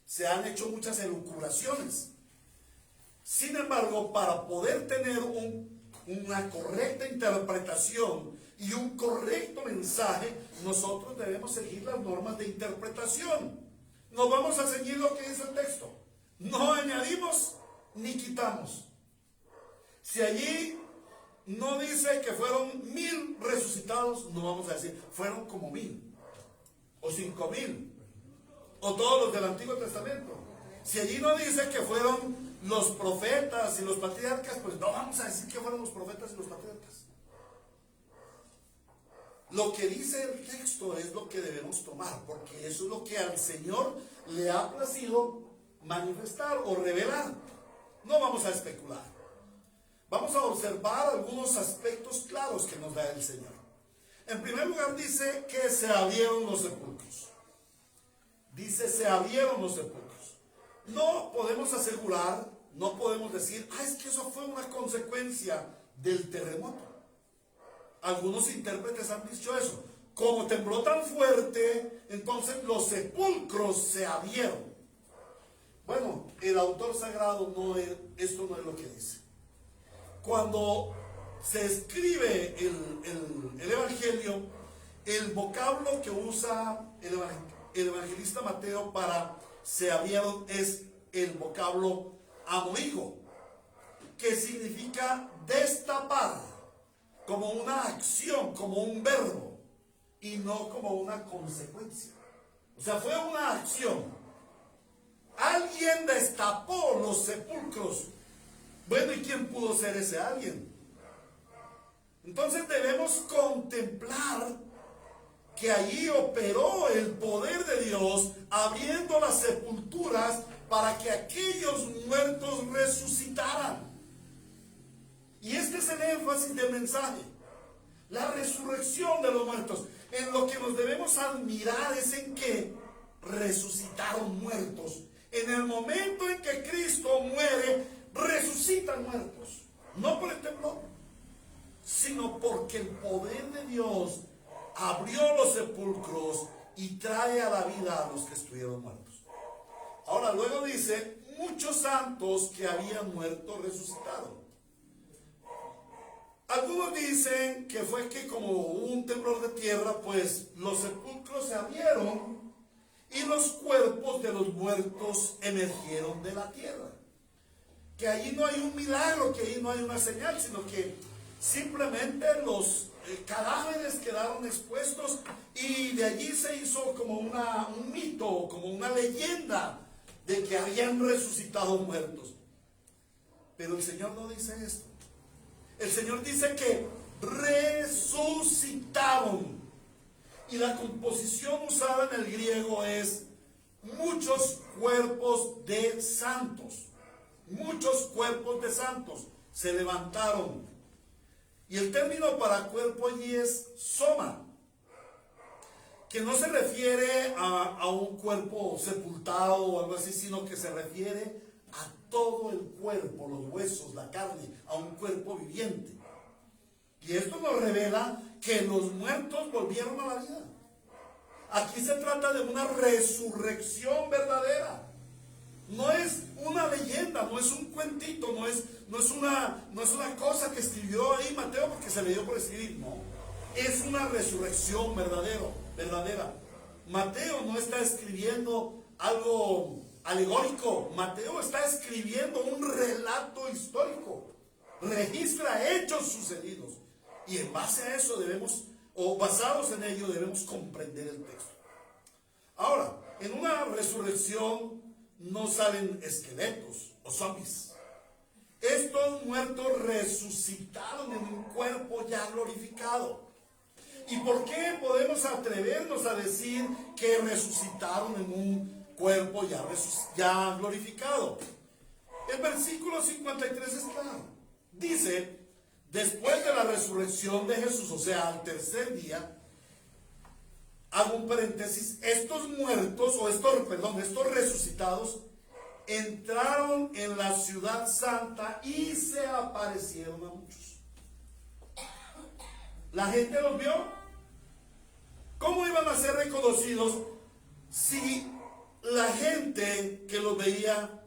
Speaker 4: Se han hecho muchas elucubraciones. Sin embargo, para poder tener una correcta interpretación y un correcto mensaje, nosotros debemos seguir las normas de interpretación. Nos vamos a seguir lo que dice el texto. No añadimos ni quitamos. Si allí no dice que fueron 1000 resucitados, no vamos a decir fueron como 1000 o 5000 o todos los del Antiguo Testamento. Si allí no dice que fueron los profetas y los patriarcas, pues no vamos a decir que fueron los profetas y los patriarcas. Lo que dice el texto es lo que debemos tomar, porque eso es lo que al Señor le ha placido manifestar o revelar. No vamos a especular. Vamos a observar algunos aspectos claros que nos da el Señor. En primer lugar, dice que se abrieron los sepulcros. Dice: se abrieron los sepulcros. No podemos asegurar, no podemos decir: es que eso fue una consecuencia del terremoto. Algunos intérpretes han dicho eso. Como tembló tan fuerte, entonces los sepulcros se abrieron. Bueno, el autor sagrado esto no es lo que dice. Cuando se escribe el Evangelio, el vocablo que usa el evangelista Mateo para se abrieron es el vocablo amoigo, que significa destapar, como una acción, como un verbo, y no como una consecuencia. O sea, fue una acción. Alguien destapó los sepulcros. Bueno, ¿y quién pudo ser ese alguien? Entonces debemos contemplar que allí operó el poder de Dios, abriendo las sepulturas para que aquellos muertos resucitaran. Y este es el énfasis del mensaje, la resurrección de los muertos. En lo que nos debemos admirar es en que resucitaron muertos. En el momento en que Cristo muere, resucitan muertos. No por el temblor, sino porque el poder de Dios abrió los sepulcros y trae a la vida a los que estuvieron muertos. Ahora, luego dice, muchos santos que habían muerto resucitaron. Algunos dicen que fue que como hubo un temblor de tierra, pues los sepulcros se abrieron y los cuerpos de los muertos emergieron de la tierra. Que allí no hay un milagro, que allí no hay una señal, sino que simplemente los cadáveres quedaron expuestos y de allí se hizo como un mito, como una leyenda de que habían resucitado muertos. Pero el Señor no dice esto. El Señor dice que resucitaron. Y la composición usada en el griego es muchos cuerpos de santos. Muchos cuerpos de santos se levantaron. Y el término para cuerpo allí es soma, que no se refiere a un cuerpo sepultado o algo así, sino que se refiere a todo el cuerpo, los huesos, la carne, a un cuerpo viviente. Y esto nos revela que los muertos volvieron a la vida. Aquí se trata de una resurrección verdadera. No es una leyenda, no es un cuentito, no es una cosa que escribió ahí Mateo porque se le dio por escribir, no. Es una resurrección verdadera. Mateo no está escribiendo algo alegórico, Mateo está escribiendo un relato histórico, registra hechos sucedidos. Y en base a eso basados en ello, debemos comprender el texto. Ahora, en una resurrección no salen esqueletos o zombies. Estos muertos resucitaron en un cuerpo ya glorificado. ¿Y por qué podemos atrevernos a decir que resucitaron en un cuerpo ya glorificado? El versículo 53 es claro. Dice, después de la resurrección de Jesús, o sea, al tercer día, hago un paréntesis, estos resucitados entraron en la ciudad santa y se aparecieron a muchos. La gente los vio. ¿Cómo iban a ser reconocidos si la gente que los veía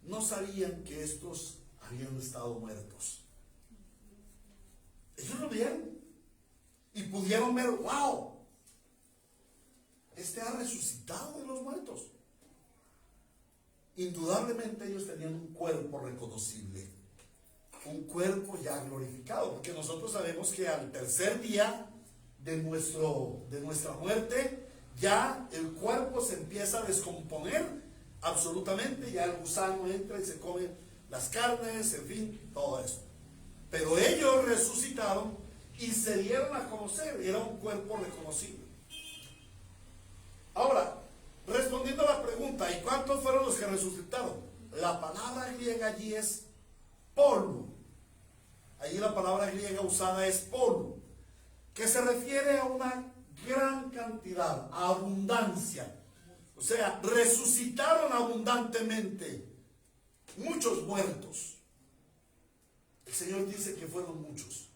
Speaker 4: no sabían que estos habían estado muertos? Ellos lo vieron y pudieron ver, wow, este ha resucitado de los muertos. Indudablemente ellos tenían un cuerpo reconocible, un cuerpo ya glorificado, porque nosotros sabemos que al tercer día de nuestra muerte, ya el cuerpo se empieza a descomponer absolutamente, ya el gusano entra y se come las carnes, en fin, todo eso. Pero ellos resucitaron y se dieron a conocer, era un cuerpo reconocible. Ahora, respondiendo a la pregunta, ¿y cuántos fueron los que resucitaron? La palabra griega allí es pollu. Allí la palabra griega usada es pollu, que se refiere a una gran cantidad, a abundancia. O sea, resucitaron abundantemente muchos muertos. El Señor dice que fueron muchos.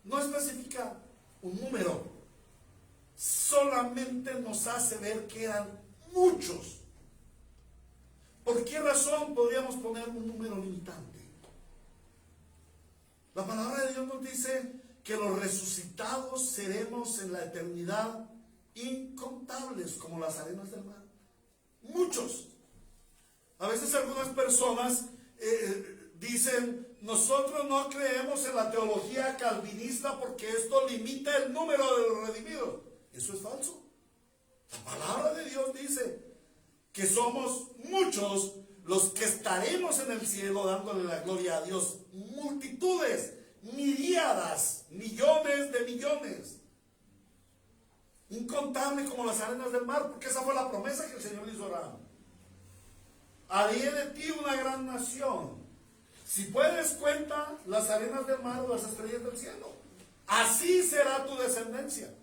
Speaker 4: No especifica un número, solamente nos hace ver que eran muchos. ¿Por qué razón podríamos poner un número limitante? La palabra de Dios nos dice que los resucitados seremos en la eternidad incontables como las arenas del mar. Muchos. A veces algunas personas dicen, nosotros no creemos en la teología calvinista porque esto limita el número de los redimidos. Eso es falso. La palabra de Dios dice que somos muchos los que estaremos en el cielo dándole la gloria a Dios. Multitudes, miríadas, millones de millones. incontable como las arenas del mar, porque esa fue la promesa que el Señor le hizo a Abraham. Haré de ti una gran nación. Si puedes, cuenta las arenas del mar o las estrellas del cielo. Así será tu descendencia.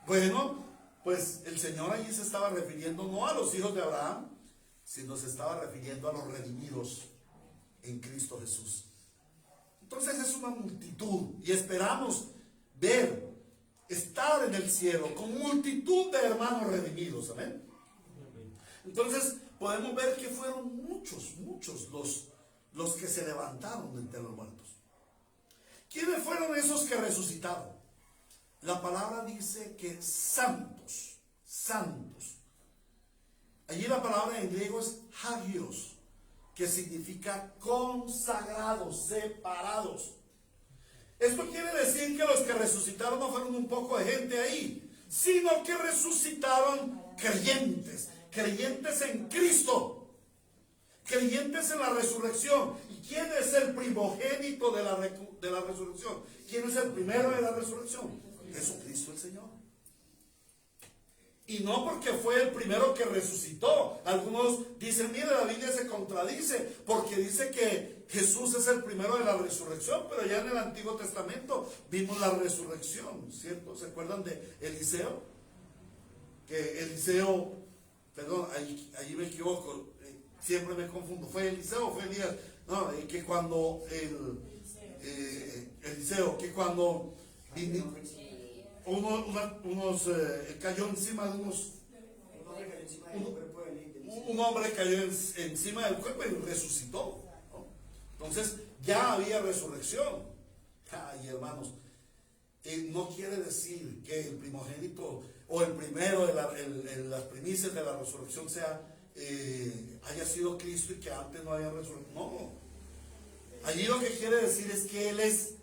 Speaker 4: Bueno, pues el Señor allí se estaba refiriendo no a los hijos de Abraham, sino se estaba refiriendo a los redimidos en Cristo Jesús. Entonces es una multitud y esperamos ver, estar en el cielo con multitud de hermanos redimidos. Amén. Entonces podemos ver que fueron muchos los que se levantaron de entre los muertos. ¿Quiénes fueron esos que resucitaron? La palabra dice que santos. Allí la palabra en griego es hagios, que significa consagrados, separados. Esto quiere decir que los que resucitaron no fueron un poco de gente ahí, sino que resucitaron creyentes en Cristo, creyentes en la resurrección. ¿Y quién es el primogénito de la resurrección? ¿Quién es el primero de la resurrección? Jesucristo el Señor. Y no porque fue el primero que resucitó. Algunos dicen, mire, la Biblia se contradice, porque dice que Jesús es el primero de la resurrección, pero ya en el Antiguo Testamento vimos la resurrección, ¿cierto? ¿Se acuerdan de Eliseo? Que Eliseo, perdón, ahí me equivoco, siempre me confundo, ¿fue Eliseo o fue Elías? No, que cuando Eliseo, que cuando cayó encima de un hombre cayó encima del cuerpo y resucitó, ¿no? Entonces ya había resurrección. Ay, hermanos, no quiere decir que el primogénito o el primero de las primicias de la resurrección haya sido Cristo y que antes no había resurrección. No. Allí lo que quiere decir es que Él es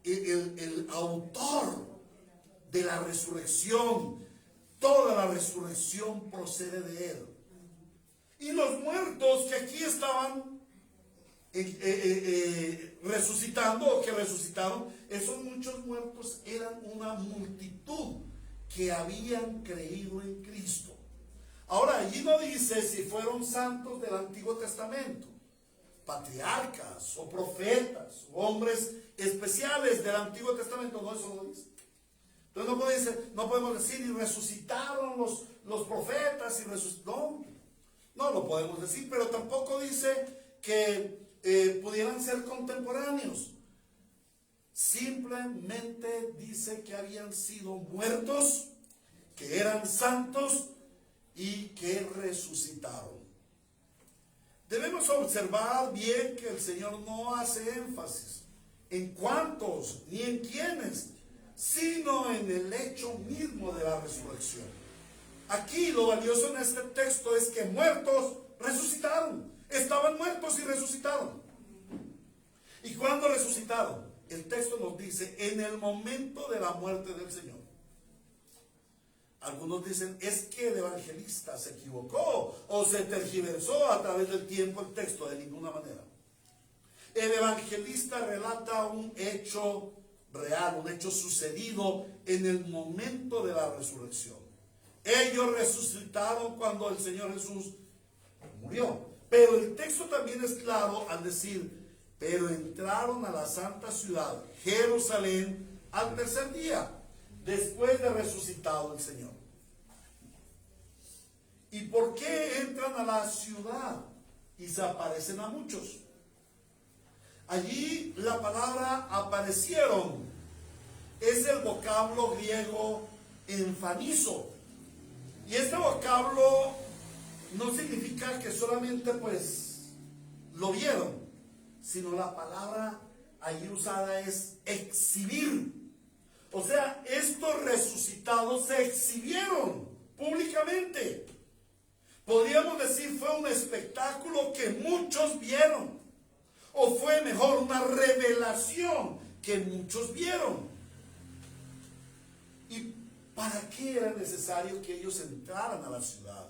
Speaker 4: el autor de la resurrección. Toda la resurrección procede de Él. Y los muertos que aquí estaban resucitando o que resucitaron, esos muchos muertos eran una multitud que habían creído en Cristo. Ahora, allí no dice si fueron santos del Antiguo Testamento, patriarcas o profetas o hombres especiales del Antiguo Testamento. No, eso no dice. Entonces no podemos decir y resucitaron los profetas y resucitaron. No lo podemos decir, pero tampoco dice que pudieran ser contemporáneos. Simplemente dice que habían sido muertos, que eran santos y que resucitaron. Debemos observar bien que el Señor no hace énfasis en cuántos ni en quiénes, sino en el hecho mismo de la resurrección. Aquí lo valioso en este texto es que muertos resucitaron. Estaban muertos y resucitaron. ¿Y cuándo resucitaron? El texto nos dice, en el momento de la muerte del Señor. Algunos dicen, es que el evangelista se equivocó o se tergiversó a través del tiempo el texto. De ninguna manera. El evangelista relata un hecho real, un hecho sucedido en el momento de la resurrección. Ellos resucitaron cuando el Señor Jesús murió. Pero el texto también es claro al decir, pero entraron a la santa ciudad, Jerusalén, al tercer día, después de resucitado el Señor. ¿Y por qué entran a la ciudad y se aparecen a muchos? Allí la palabra aparecieron es el vocablo griego enfanizo. Y este vocablo no significa que solamente lo vieron, sino la palabra allí usada es exhibir. O sea, estos resucitados se exhibieron públicamente. Podríamos decir fue un espectáculo que muchos vieron. O fue mejor una revelación que muchos vieron. ¿Y para qué era necesario que ellos entraran a la ciudad?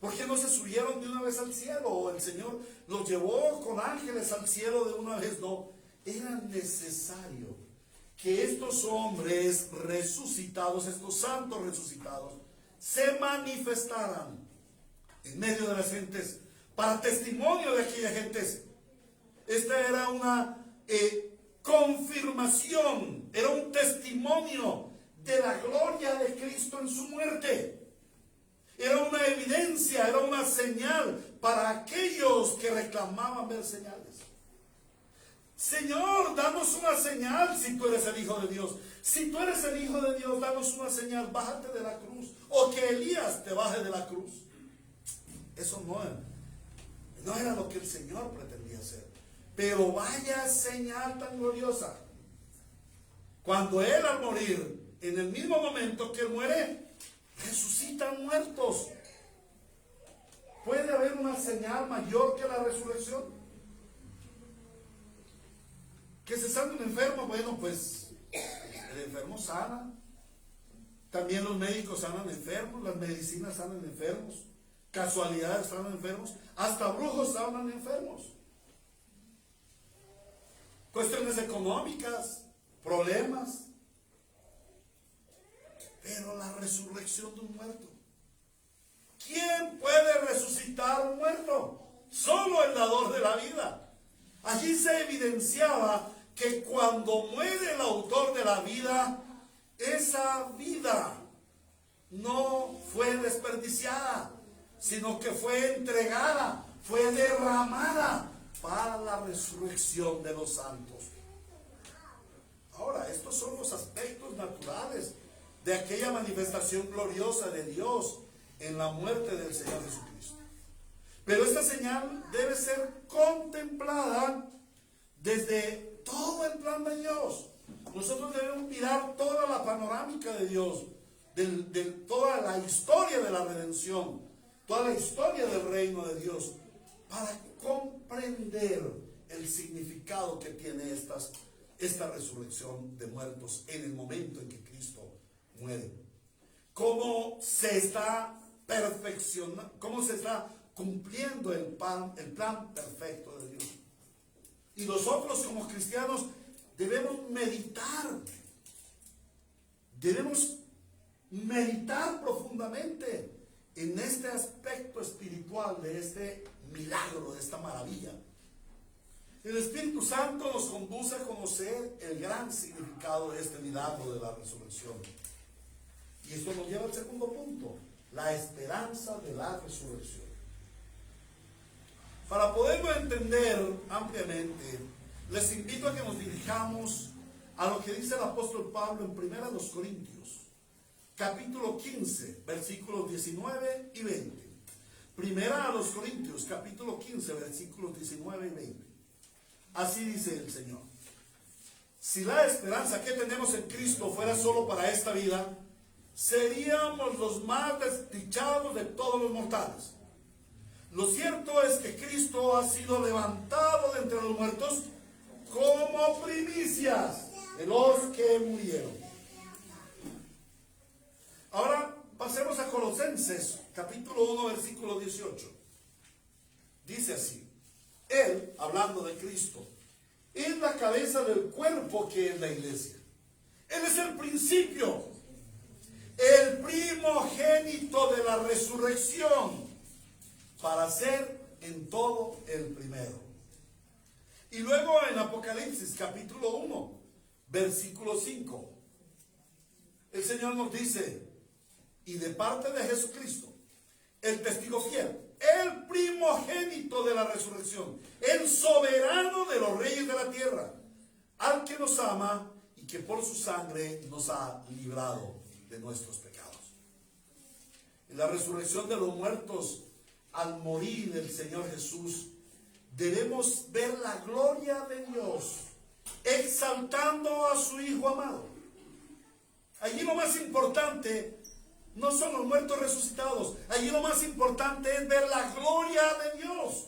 Speaker 4: ¿Por qué no se subieron de una vez al cielo? ¿O el Señor los llevó con ángeles al cielo de una vez? No, era necesario que estos hombres resucitados, estos santos resucitados, se manifestaran en medio de las gentes para testimonio de aquellas gentes. Esta era una confirmación, era un testimonio de la gloria de Cristo en su muerte. Era una evidencia, era una señal para aquellos que reclamaban ver señales. Señor, danos una señal si tú eres el Hijo de Dios. Si tú eres el Hijo de Dios, danos una señal, bájate de la cruz. O que Elías te baje de la cruz. Eso no era lo que el Señor pretendía hacer. Pero vaya señal tan gloriosa. Cuando Él al morir, en el mismo momento que Él muere, resucitan muertos. ¿Puede haber una señal mayor que la resurrección? Que se sana un enfermo, bueno, pues el enfermo sana. También los médicos sanan enfermos, las medicinas sanan enfermos, casualidades sanan enfermos, hasta brujos sanan enfermos. Cuestiones económicas, problemas. Pero la resurrección de un muerto. ¿Quién puede resucitar un muerto? Solo el dador de la vida. Allí se evidenciaba que cuando muere el autor de la vida, esa vida no fue desperdiciada, sino que fue entregada, fue derramada para la resurrección de los santos. Ahora, estos son los aspectos naturales de aquella manifestación gloriosa de Dios en la muerte del Señor Jesucristo. Pero esta señal debe ser contemplada desde todo el plan de Dios. Nosotros debemos mirar toda la panorámica de Dios, de toda la historia de la redención, toda la historia del reino de Dios, para comprender el significado que tiene esta resurrección de muertos en el momento en que Cristo muere. Cómo se está perfeccionando, cómo se está cumpliendo el plan perfecto de Dios. Y nosotros como cristianos debemos meditar profundamente en este aspecto espiritual de este milagro, de esta maravilla. El Espíritu Santo nos conduce a conocer el gran significado de este milagro de la resurrección. Y esto nos lleva al segundo punto, la esperanza de la resurrección. Para poderlo entender ampliamente, les invito a que nos dirijamos a lo que dice el apóstol Pablo en 1 Corintios, capítulo 15, versículos 19 y 20. 1 Corintios, capítulo 15, versículos 19 y 20. Así dice el Señor: si la esperanza que tenemos en Cristo fuera solo para esta vida, seríamos los más desdichados de todos los mortales. Lo cierto es que Cristo ha sido levantado de entre los muertos como primicias de los que murieron. Ahora pasemos a Colosenses, capítulo 1, versículo 18. Dice así: Él, hablando de Cristo, es la cabeza del cuerpo que es la iglesia. Él es el principio, el primogénito de la resurrección, para ser en todo el primero. Y luego en Apocalipsis capítulo 1, versículo 5, el Señor nos dice: y de parte de Jesucristo, el testigo fiel, el primogénito de la resurrección, el soberano de los reyes de la tierra, al que nos ama y que por su sangre nos ha librado de nuestros pecados. En la resurrección de los muertos, al morir el Señor Jesús, debemos ver la gloria de Dios exaltando a su Hijo amado. Allí lo más importante no son los muertos resucitados. Allí lo más importante es ver la gloria de Dios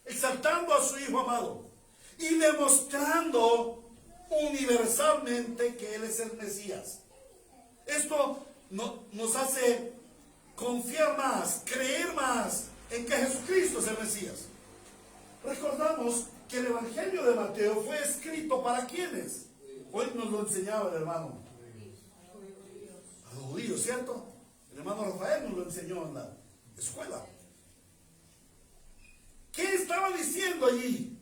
Speaker 4: exaltando a su Hijo amado y demostrando universalmente que Él es el Mesías. Esto nos hace confiar más, creer más en que Jesucristo es el Mesías. Recordamos que el Evangelio de Mateo fue escrito ¿para quiénes? Hoy nos lo enseñaba el hermano. A los judíos, ¿cierto? El hermano Rafael nos lo enseñó en la escuela. ¿Qué estaba diciendo allí?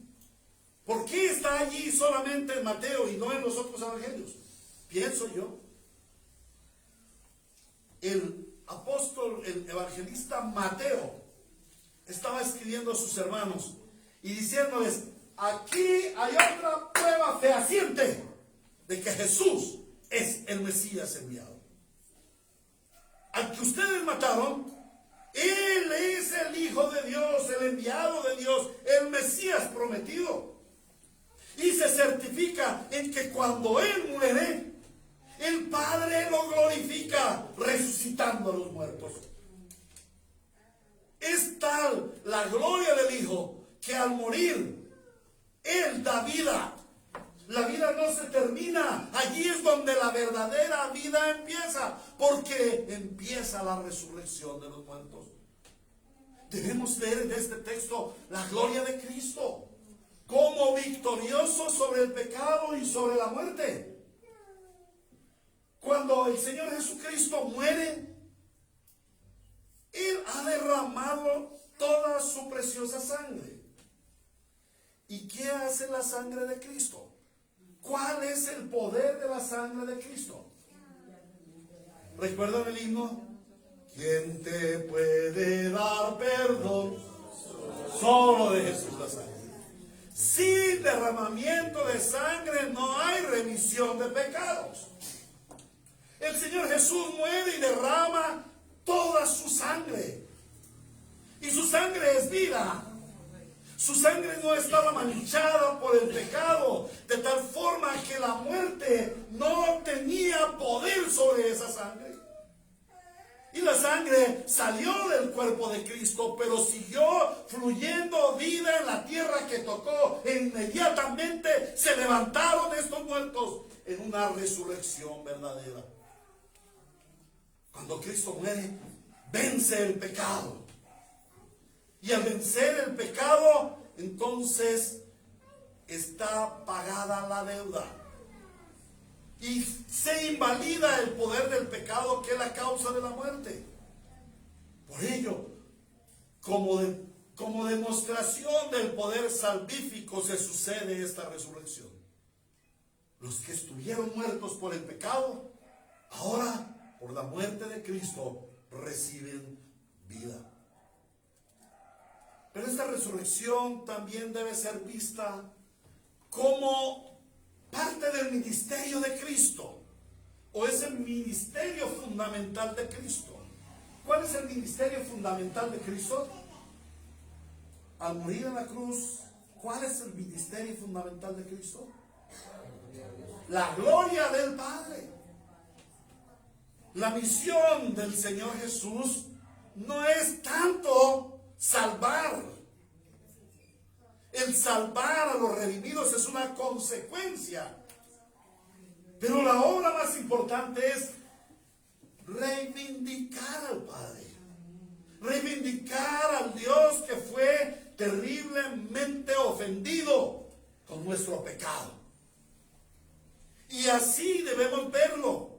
Speaker 4: ¿Por qué está allí solamente en Mateo y no en los otros evangelios? Pienso yo. El apóstol, el evangelista Mateo, estaba escribiendo a sus hermanos y diciéndoles: aquí hay otra prueba fehaciente de que Jesús es el Mesías enviado. Al que ustedes mataron, Él es el Hijo de Dios, el enviado de Dios, el Mesías prometido. Y se certifica en que cuando Él muere, el Padre lo glorifica, resucitando a los muertos. Es tal la gloria del Hijo que al morir, Él da vida. La vida no se termina. Allí es donde la verdadera vida empieza, porque empieza la resurrección de los muertos. Debemos ver en este texto la gloria de Cristo como victorioso sobre el pecado y sobre la muerte. Cuando el Señor Jesucristo muere, Él ha derramado toda su preciosa sangre. ¿Y qué hace la sangre de Cristo? ¿Cuál es el poder de la sangre de Cristo? ¿Recuerdan el himno? ¿Quién te puede dar perdón? Solo de Jesús la sangre. Sin derramamiento de sangre no hay remisión de pecados. El Señor Jesús muere y derrama toda su sangre. Y su sangre es vida. Su sangre no estaba manchada por el pecado, de tal forma que la muerte no tenía poder sobre esa sangre. Y la sangre salió del cuerpo de Cristo, pero siguió fluyendo vida en la tierra que tocó. E inmediatamente se levantaron estos muertos en una resurrección verdadera. Cuando Cristo muere, vence el pecado. Y al vencer el pecado, entonces está pagada la deuda. Y se invalida el poder del pecado, que es la causa de la muerte. Por ello, como demostración del poder salvífico, se sucede esta resurrección. Los que estuvieron muertos por el pecado, ahora, por la muerte de Cristo, reciben vida. Pero esta resurrección también debe ser vista como parte del ministerio de Cristo, o es el ministerio fundamental de Cristo. ¿Cuál es el ministerio fundamental de Cristo? Al morir en la cruz, ¿cuál es el ministerio fundamental de Cristo? La gloria del Padre. La misión del Señor Jesús no es tanto salvar. El salvar a los redimidos es una consecuencia. Pero la obra más importante es reivindicar al Padre. Reivindicar al Dios que fue terriblemente ofendido con nuestro pecado. Y así debemos verlo.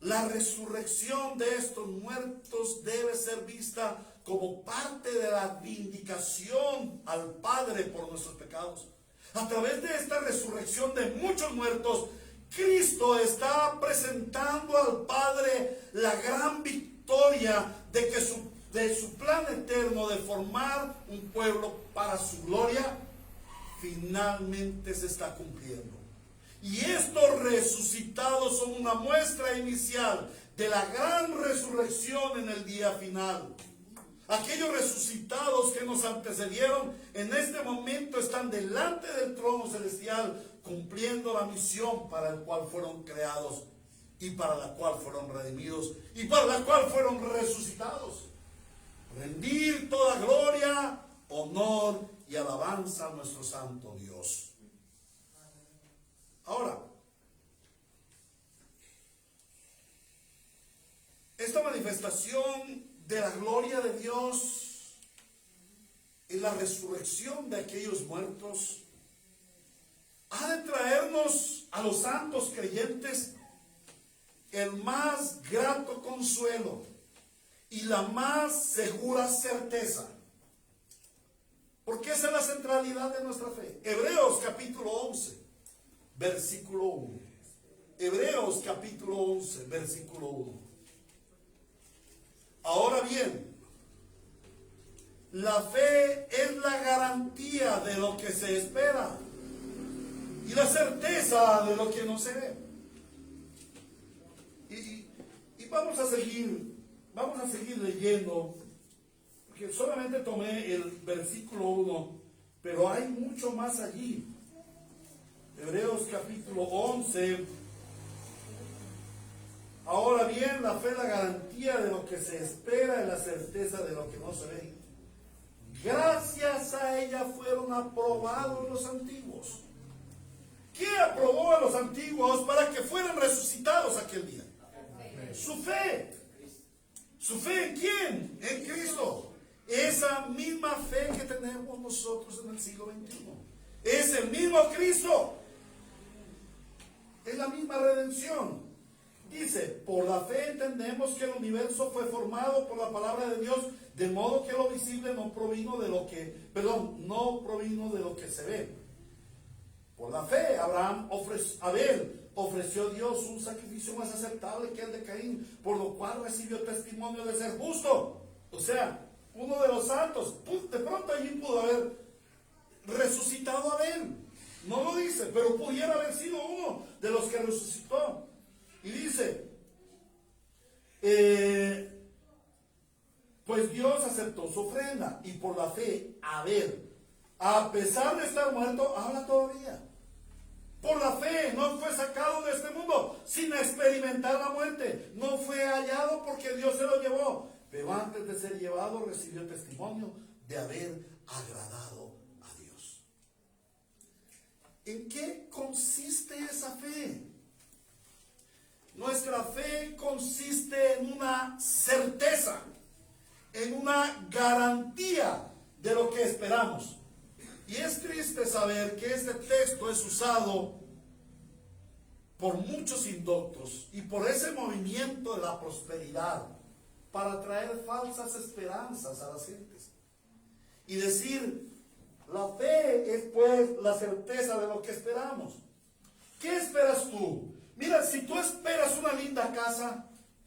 Speaker 4: La resurrección de estos muertos debe ser vista como parte de la vindicación al Padre por nuestros pecados. A través de esta resurrección de muchos muertos, Cristo está presentando al Padre la gran victoria de que su plan eterno de formar un pueblo para su gloria finalmente se está cumpliendo. Y estos resucitados son una muestra inicial de la gran resurrección en el día final. Aquellos resucitados que nos antecedieron en este momento están delante del trono celestial, cumpliendo la misión para la cual fueron creados y para la cual fueron redimidos y para la cual fueron resucitados. Rendir toda gloria, honor y alabanza a nuestro santo Dios. Ahora, esta manifestación de la gloria de Dios en la resurrección de aquellos muertos ha de traernos a los santos creyentes el más grato consuelo y la más segura certeza. Porque esa es la centralidad de nuestra fe. Hebreos capítulo 11, versículo 1. Hebreos capítulo 11, versículo 1. Ahora bien, la fe es la garantía de lo que se espera y la certeza de lo que no se ve. Y vamos a seguir leyendo, porque solamente tomé el versículo 1, pero hay mucho más allí. Hebreos capítulo 11. Ahora bien, la fe es la garantía de lo que se espera y la certeza de lo que no se ve. Gracias a ella fueron aprobados los antiguos. ¿Qué aprobó a los antiguos para que fueran resucitados aquel día? Su fe. ¿Su fe en quién? En Cristo. Esa misma fe que tenemos nosotros en el siglo XXI. Es el mismo Cristo. Es la misma redención. Dice, por la fe entendemos que el universo fue formado por la palabra de Dios, de modo que lo visible no provino de lo que se ve. Por la fe, Abel ofreció a Dios un sacrificio más aceptable que el de Caín, por lo cual recibió testimonio de ser justo. O sea, uno de los santos, de pronto allí pudo haber resucitado a Abel. No lo dice, pero pudiera haber sido uno de los que resucitó. Y dice, pues Dios aceptó su ofrenda, y por la fe, Abel, a pesar de estar muerto, habla todavía. Por la fe no fue sacado de este mundo sin experimentar la muerte. No fue hallado porque Dios se lo llevó. Pero antes de ser llevado recibió testimonio de haber agradado a Dios. ¿En qué consiste esa fe? Nuestra fe consiste en una certeza, en una garantía de lo que esperamos. Y es triste saber que este texto es usado por muchos indoctos y por ese movimiento de la prosperidad para traer falsas esperanzas a las gentes. Y decir, la fe es pues la certeza de lo que esperamos. ¿Qué esperas tú? Mira, si tú esperas una linda casa,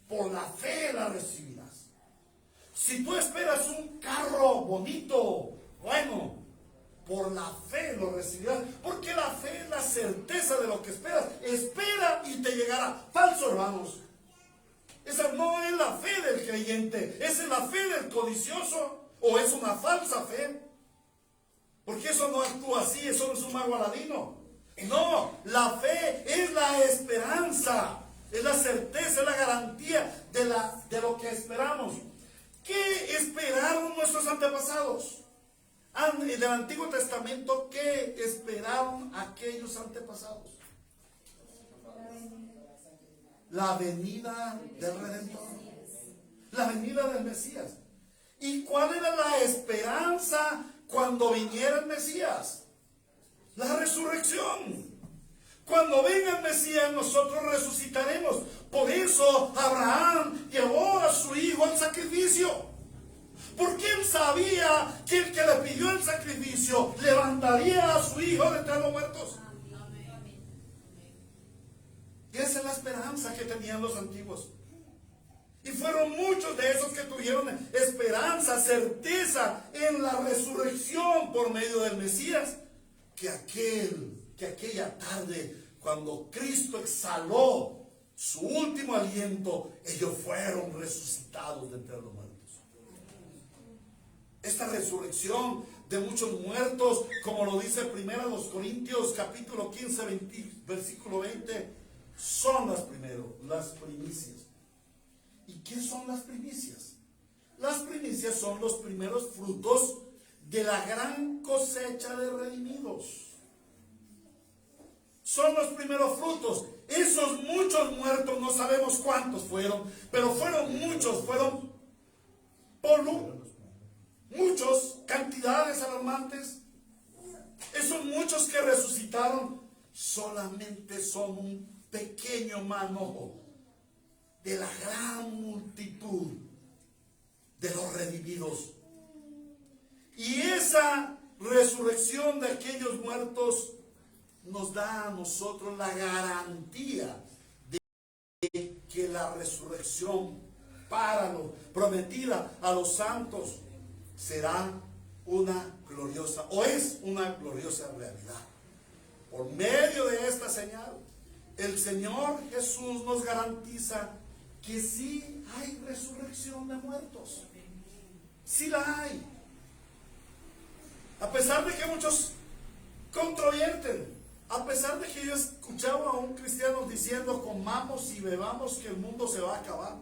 Speaker 4: por la fe la recibirás. Si tú esperas un carro bonito, bueno, por la fe lo recibirás. Porque la fe es la certeza de lo que esperas. Espera y te llegará. Falso, hermanos. Esa no es la fe del creyente. Esa es la fe del codicioso. O es una falsa fe. Porque eso no actúa así. Eso no es un mago aladino. No, la fe es la esperanza, es la certeza, es la garantía de lo que esperamos. ¿Qué esperaron nuestros antepasados? Del Antiguo Testamento, ¿qué esperaron aquellos antepasados? La venida del Redentor, la venida del Mesías. ¿Y cuál era la esperanza cuando viniera el Mesías? La resurrección. Cuando venga el Mesías, nosotros resucitaremos. Por eso Abraham llevó a su hijo al sacrificio. Porque él sabía que el que le pidió el sacrificio levantaría a su hijo de entre los muertos. Y esa es la esperanza que tenían los antiguos. Y fueron muchos de esos que tuvieron esperanza, certeza en la resurrección por medio del Mesías. Que aquella tarde, cuando Cristo exhaló su último aliento, ellos fueron resucitados de entre los muertos. Esta resurrección de muchos muertos, como lo dice 1 Corintios capítulo 15, versículo 20, son las primicias. ¿Y qué son las primicias? Las primicias son los primeros frutos de la gran cosecha de redimidos. Son los primeros frutos. Esos muchos muertos, no sabemos cuántos fueron, pero fueron muchos, fueron muchos, cantidades alarmantes. Esos muchos que resucitaron, solamente son un pequeño manojo de la gran multitud de los redimidos. Y esa resurrección de aquellos muertos nos da a nosotros la garantía de que la resurrección prometida a los santos será una gloriosa, o es una gloriosa realidad. Por medio de esta señal, el Señor Jesús nos garantiza que sí hay resurrección de muertos. Sí la hay. A pesar de que muchos controvierten, a pesar de que yo escuchaba a un cristiano diciendo: comamos y bebamos que el mundo se va a acabar.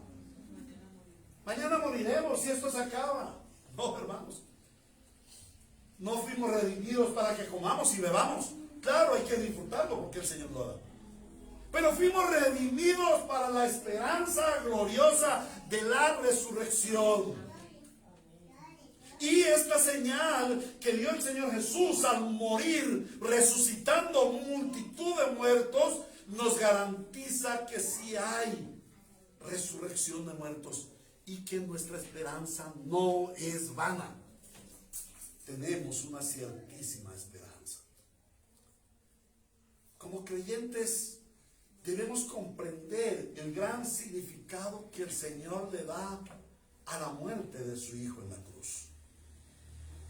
Speaker 4: Mañana moriremos si esto se acaba. No, hermanos. No fuimos redimidos para que comamos y bebamos. Claro, hay que disfrutarlo porque el Señor lo da. Pero fuimos redimidos para la esperanza gloriosa de la resurrección. Y esta señal que dio el Señor Jesús al morir, resucitando multitud de muertos, nos garantiza que sí hay resurrección de muertos y que nuestra esperanza no es vana. Tenemos una ciertísima esperanza. Como creyentes debemos comprender el gran significado que el Señor le da a la muerte de su Hijo en la cruz.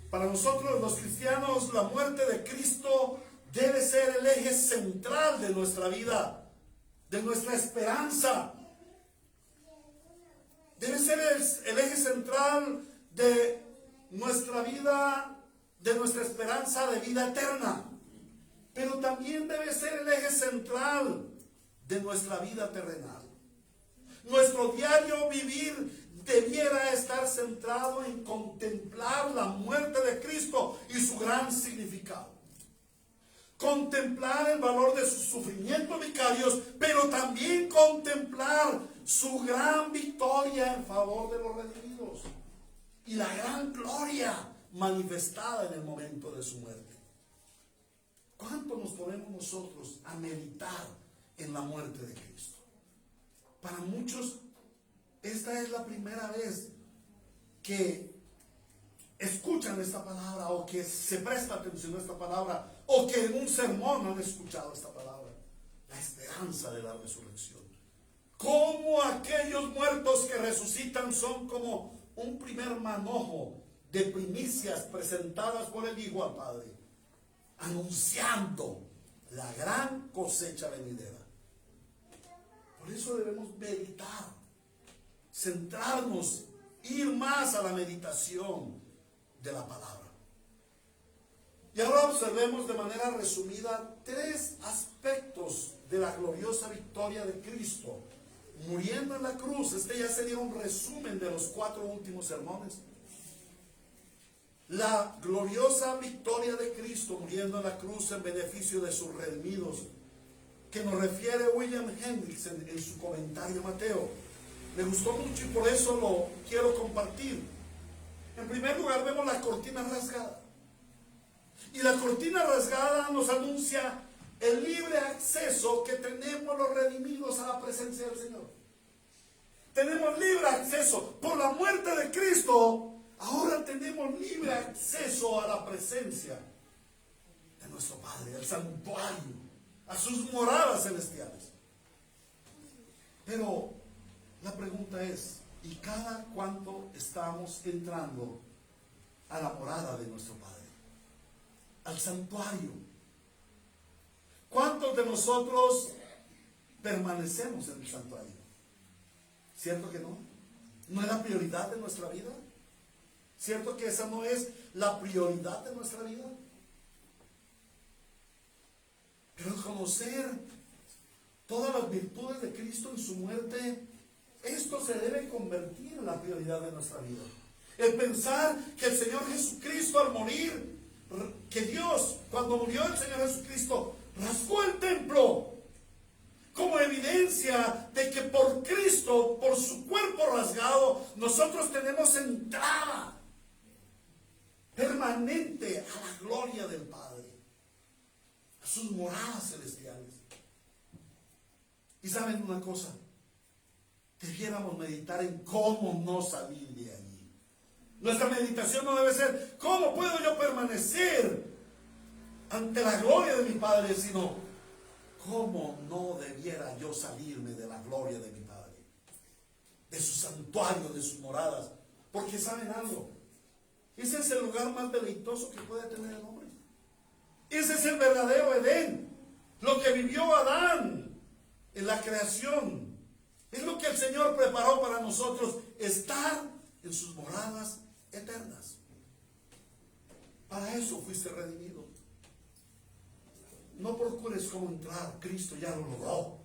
Speaker 4: Para nosotros los cristianos, la muerte de Cristo debe ser el eje central de nuestra vida, de nuestra esperanza. Debe ser el eje central de nuestra vida, de nuestra esperanza de vida eterna. Pero también debe ser el eje central de nuestra vida terrenal. Nuestro diario vivir debiera estar centrado en contemplar la muerte de Cristo y su gran significado. Contemplar el valor de sus sufrimientos vicarios, pero también contemplar su gran victoria en favor de los redimidos y la gran gloria manifestada en el momento de su muerte. ¿Cuánto nos ponemos nosotros a meditar en la muerte de Cristo? Para muchos, esta es la primera vez que escuchan esta palabra, o que se presta atención a esta palabra, o que en un sermón han escuchado esta palabra. La esperanza de la resurrección. Cómo aquellos muertos que resucitan son como un primer manojo de primicias presentadas por el Hijo al Padre, anunciando la gran cosecha venidera. Por eso debemos meditar, centrarnos, ir más a la meditación de la palabra. Y ahora observemos de manera resumida tres aspectos de la gloriosa victoria de Cristo muriendo en la cruz. Este ya sería un resumen de los 4 últimos sermones. La gloriosa victoria de Cristo muriendo en la cruz en beneficio de sus redimidos, que nos refiere William Hendricks en su comentario a Mateo. Me gustó mucho y por eso lo quiero compartir. En primer lugar, vemos la cortina rasgada. Y la cortina rasgada nos anuncia el libre acceso que tenemos los redimidos a la presencia del Señor. Tenemos libre acceso por la muerte de Cristo. Ahora tenemos libre acceso a la presencia de nuestro Padre, al santuario, a sus moradas celestiales. Pero la pregunta es, ¿y cada cuánto estamos entrando a la morada de nuestro Padre? Al santuario. ¿Cuántos de nosotros permanecemos en el santuario? ¿Cierto que no? ¿No es la prioridad de nuestra vida? ¿Cierto que esa no es la prioridad de nuestra vida? Pero conocer todas las virtudes de Cristo en su muerte, esto se debe convertir en la prioridad de nuestra vida. El pensar que el Señor Jesucristo al morir, que Dios, cuando murió el Señor Jesucristo, rasgó el templo como evidencia de que por Cristo, por su cuerpo rasgado, nosotros tenemos entrada permanente a la gloria del Padre, a sus moradas celestiales. Y saben una cosa, debiéramos meditar en cómo no salir de allí. Nuestra meditación no debe ser cómo puedo yo permanecer ante la gloria de mi Padre, sino cómo no debiera yo salirme de la gloria de mi Padre, de su santuario, de sus moradas. Porque saben algo, ese es el lugar más deleitoso que puede tener el hombre. Ese es el verdadero Edén, lo que vivió Adán en la creación. Es lo que el Señor preparó para nosotros, estar en sus moradas eternas. Para eso fuiste redimido. No procures cómo entrar, Cristo ya lo logró.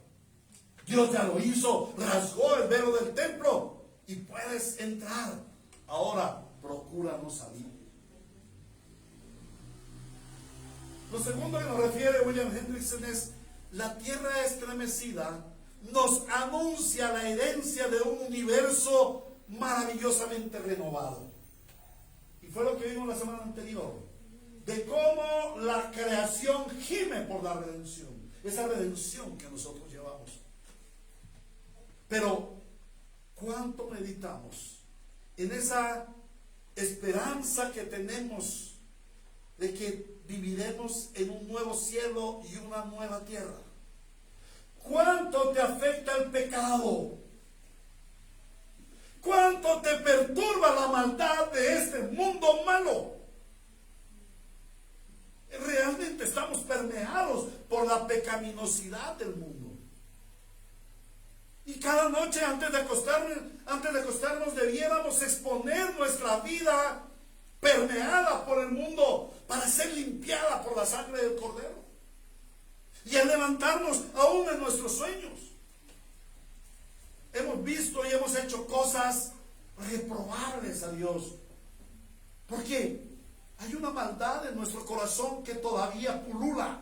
Speaker 4: Dios ya lo hizo, rasgó el velo del templo y puedes entrar. Ahora, procura no salir. Lo segundo que nos refiere William Hendrickson es: la tierra estremecida nos anuncia la herencia de un universo maravillosamente renovado. Y fue lo que vimos la semana anterior, de cómo la creación gime por la redención, esa redención que nosotros llevamos. Pero ¿cuánto meditamos en esa esperanza que tenemos de que viviremos en un nuevo cielo y una nueva tierra? ¿Cuánto te afecta el pecado? ¿Cuánto te perturba la maldad de este mundo malo? Realmente estamos permeados por la pecaminosidad del mundo. Y cada noche antes de acostarnos debiéramos exponer nuestra vida permeada por el mundo para ser limpiada por la sangre del Cordero. Y al levantarnos aún en nuestros sueños, hemos visto y hemos hecho cosas reprobables a Dios. Porque hay una maldad en nuestro corazón que todavía pulula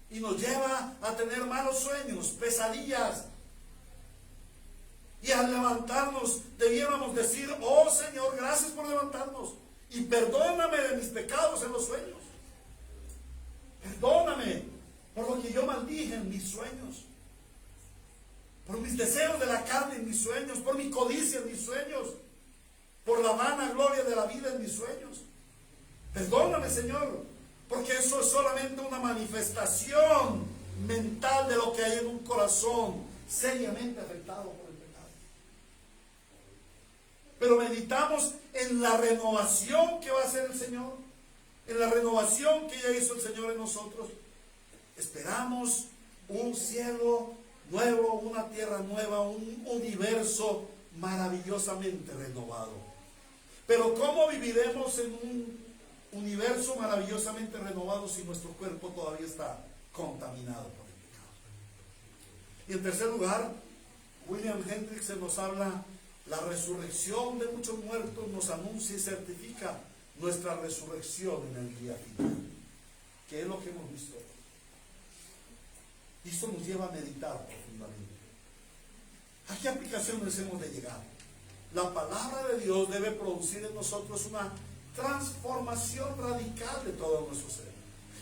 Speaker 4: y nos lleva a tener malos sueños, pesadillas. Y al levantarnos debiéramos decir: oh Señor, gracias por levantarnos y perdóname de mis pecados en los sueños. Perdóname por lo que yo maldije en mis sueños, por mis deseos de la carne en mis sueños, por mi codicia en mis sueños, por la vana gloria de la vida en mis sueños. Perdóname, Señor, porque eso es solamente una manifestación mental de lo que hay en un corazón seriamente afectado por el pecado. Pero meditamos en la renovación que va a hacer el Señor, en la renovación que ya hizo el Señor en nosotros. Esperamos un cielo nuevo, una tierra nueva, un universo maravillosamente renovado. Pero ¿cómo viviremos en un universo maravillosamente renovado si nuestro cuerpo todavía está contaminado por el pecado? Y en tercer lugar, William Hendrickson nos habla: la resurrección de muchos muertos nos anuncia y certifica nuestra resurrección en el día final, que es lo que hemos visto. Y esto nos lleva a meditar profundamente. ¿A qué aplicaciones hemos de llegar? La palabra de Dios debe producir en nosotros una transformación radical de todo nuestro ser.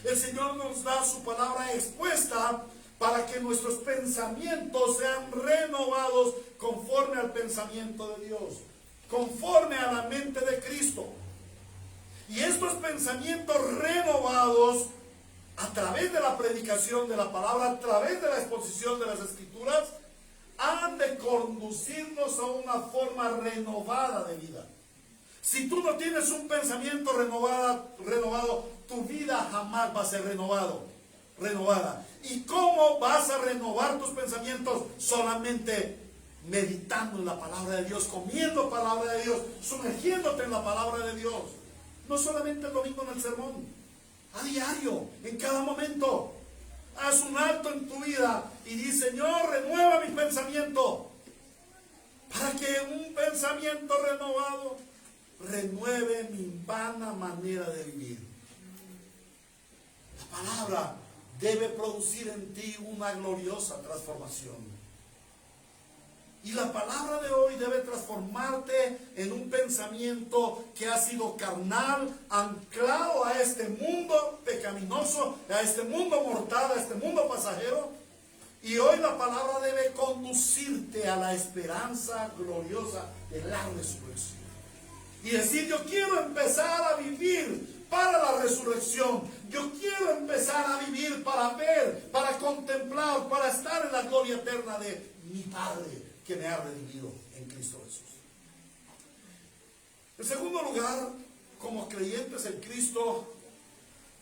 Speaker 4: El Señor nos da su palabra expuesta para que nuestros pensamientos sean renovados conforme al pensamiento de Dios, conforme a la mente de Cristo. Y estos pensamientos renovados, a través de la predicación de la palabra, a través de la exposición de las Escrituras, han de conducirnos a una forma renovada de vida. Si tú no tienes un pensamiento renovado, tu vida jamás va a ser renovada. ¿Y cómo vas a renovar tus pensamientos? Solamente meditando en la palabra de Dios, comiendo palabra de Dios, sumergiéndote en la palabra de Dios. No solamente el domingo en el sermón, a diario, en cada momento. Haz un alto en tu vida y di: Señor, renueva mi pensamiento, para que un pensamiento renovado renueve mi vana manera de vivir. La palabra debe producir en ti una gloriosa transformación. Y la palabra de hoy debe transformarte en un pensamiento que ha sido carnal, anclado a este mundo pecaminoso, a este mundo mortal, a este mundo pasajero. Y hoy la palabra debe conducirte a la esperanza gloriosa de la resurrección. Y decir, yo quiero empezar a vivir para la resurrección. Yo quiero empezar a vivir para ver, para contemplar, para estar en la gloria eterna de mi Padre, que me ha redimido en Cristo Jesús. En segundo lugar, como creyentes en Cristo,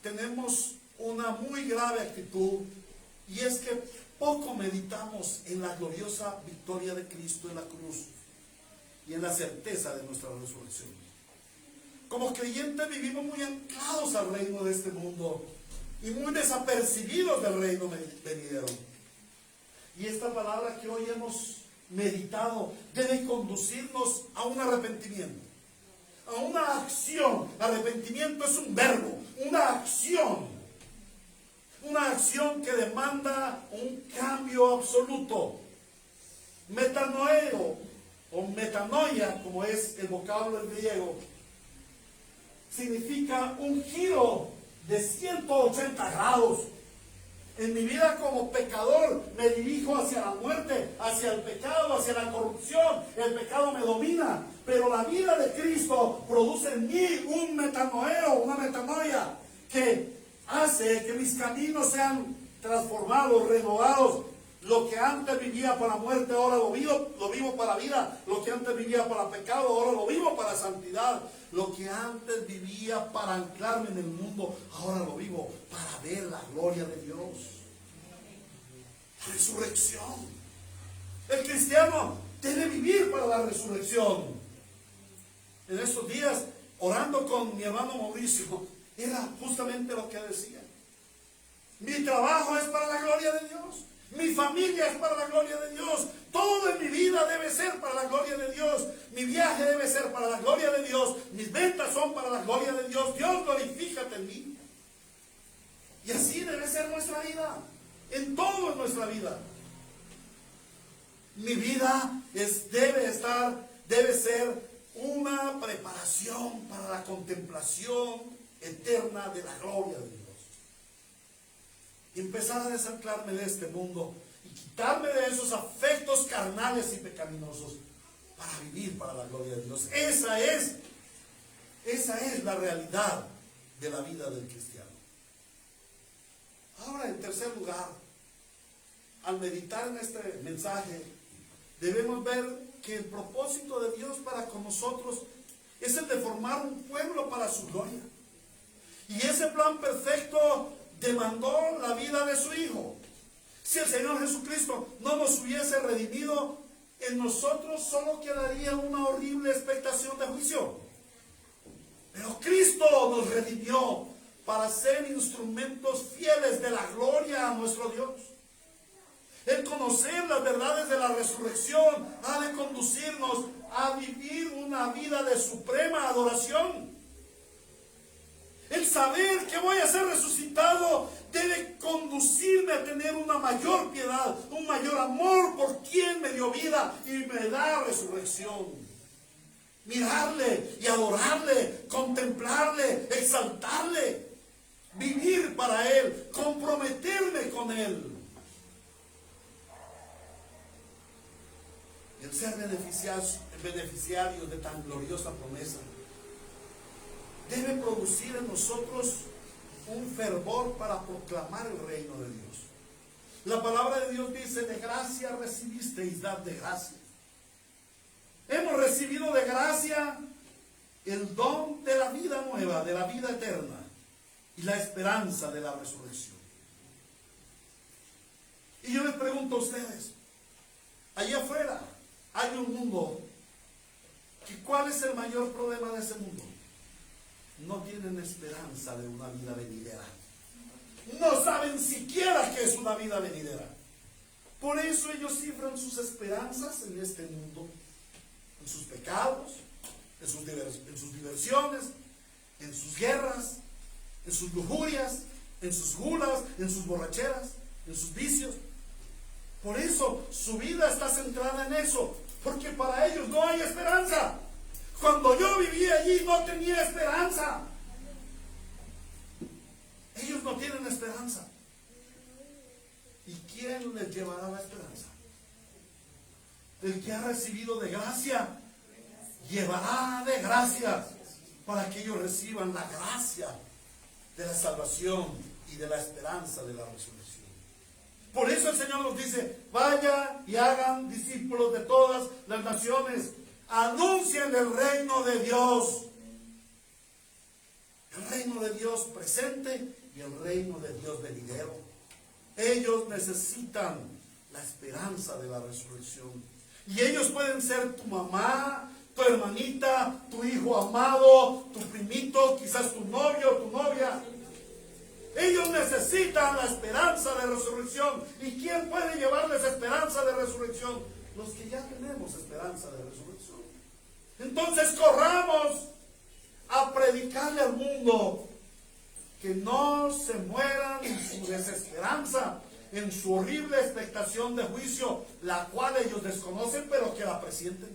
Speaker 4: tenemos una muy grave actitud, y es que poco meditamos en la gloriosa victoria de Cristo en la cruz y en la certeza de nuestra resurrección. Como creyentes vivimos muy anclados al reino de este mundo y muy desapercibidos del reino venidero. Y esta palabra que hoy hemos meditado debe conducirnos a un arrepentimiento, a una acción. Arrepentimiento es un verbo, una acción que demanda un cambio absoluto. Metanoeo o metanoia, como es el vocablo en griego, significa un giro de 180 grados. En mi vida como pecador me dirijo hacia la muerte, hacia el pecado, hacia la corrupción. El pecado me domina, pero la vida de Cristo produce en mí un metanoeo, una metanoia, que hace que mis caminos sean transformados, renovados. Lo que antes vivía para muerte, ahora lo vivo para vida. Lo que antes vivía para pecado, ahora lo vivo para santidad. Lo que antes vivía para anclarme en el mundo, ahora lo vivo para ver la gloria de Dios. La resurrección. El cristiano debe vivir para la resurrección. En estos días, orando con mi hermano Mauricio, era justamente lo que decía. Mi trabajo es para la gloria de Dios. Mi familia es para la gloria de Dios. Todo en mi vida debe ser para la gloria de Dios. Mi viaje debe ser para la gloria de Dios. Mis ventas son para la gloria de Dios. Dios, glorifícate en mí. Y así debe ser nuestra vida. En todo en nuestra vida. Mi vida debe ser una preparación para la contemplación eterna de la gloria de Dios. Y empezar a desanclarme de este mundo y quitarme de esos afectos carnales y pecaminosos para vivir para la gloria de Dios. Esa es la realidad de la vida del cristiano. Ahora, en tercer lugar, al meditar en este mensaje, debemos ver que el propósito de Dios para con nosotros es el de formar un pueblo para su gloria. Y ese plan perfecto demandó la vida de su Hijo. Si el Señor Jesucristo no nos hubiese redimido, en nosotros solo quedaría una horrible expectación de juicio. Pero Cristo nos redimió para ser instrumentos fieles de la gloria a nuestro Dios. El conocer las verdades de la resurrección ha de conducirnos a vivir una vida de suprema adoración. El saber que voy a ser resucitado debe conducirme a tener una mayor piedad, un mayor amor por quien me dio vida y me da resurrección. Mirarle y adorarle, contemplarle, exaltarle, vivir para Él, comprometerme con Él. El ser beneficiarios de tan gloriosa promesa debe producir en nosotros un fervor para proclamar el reino de Dios. La palabra de Dios dice: de gracia recibisteis, dad de gracia. Hemos recibido de gracia el don de la vida nueva, de la vida eterna y la esperanza de la resurrección. Y yo les pregunto a ustedes, allá afuera hay un mundo que ¿cuál es el mayor problema de ese mundo? No tienen esperanza de una vida venidera. No saben siquiera qué es una vida venidera. Por eso ellos cifran sus esperanzas en este mundo, en sus pecados, en sus diversiones, en sus guerras, en sus lujurias, en sus gulas, en sus borracheras, en sus vicios. Por eso su vida está centrada en eso, porque para ellos no hay esperanza. Cuando yo vivía allí no tenía esperanza. Ellos no tienen esperanza. ¿Y quién les llevará la esperanza? El que ha recibido de gracia, llevará de gracia para que ellos reciban la gracia de la salvación y de la esperanza de la resurrección. Por eso el Señor nos dice: vayan y hagan discípulos de todas las naciones, anuncien el reino de Dios. El reino de Dios presente y el reino de Dios venidero. Ellos necesitan la esperanza de la resurrección. Y ellos pueden ser tu mamá, tu hermanita, tu hijo amado, tu primito, quizás tu novio o tu novia. Ellos necesitan la esperanza de resurrección. ¿Y quién puede llevarles esperanza de resurrección? Los que ya tenemos esperanza de resurrección. Entonces corramos a predicarle al mundo que no se mueran en su desesperanza, en su horrible expectación de juicio, la cual ellos desconocen, pero que la presienten,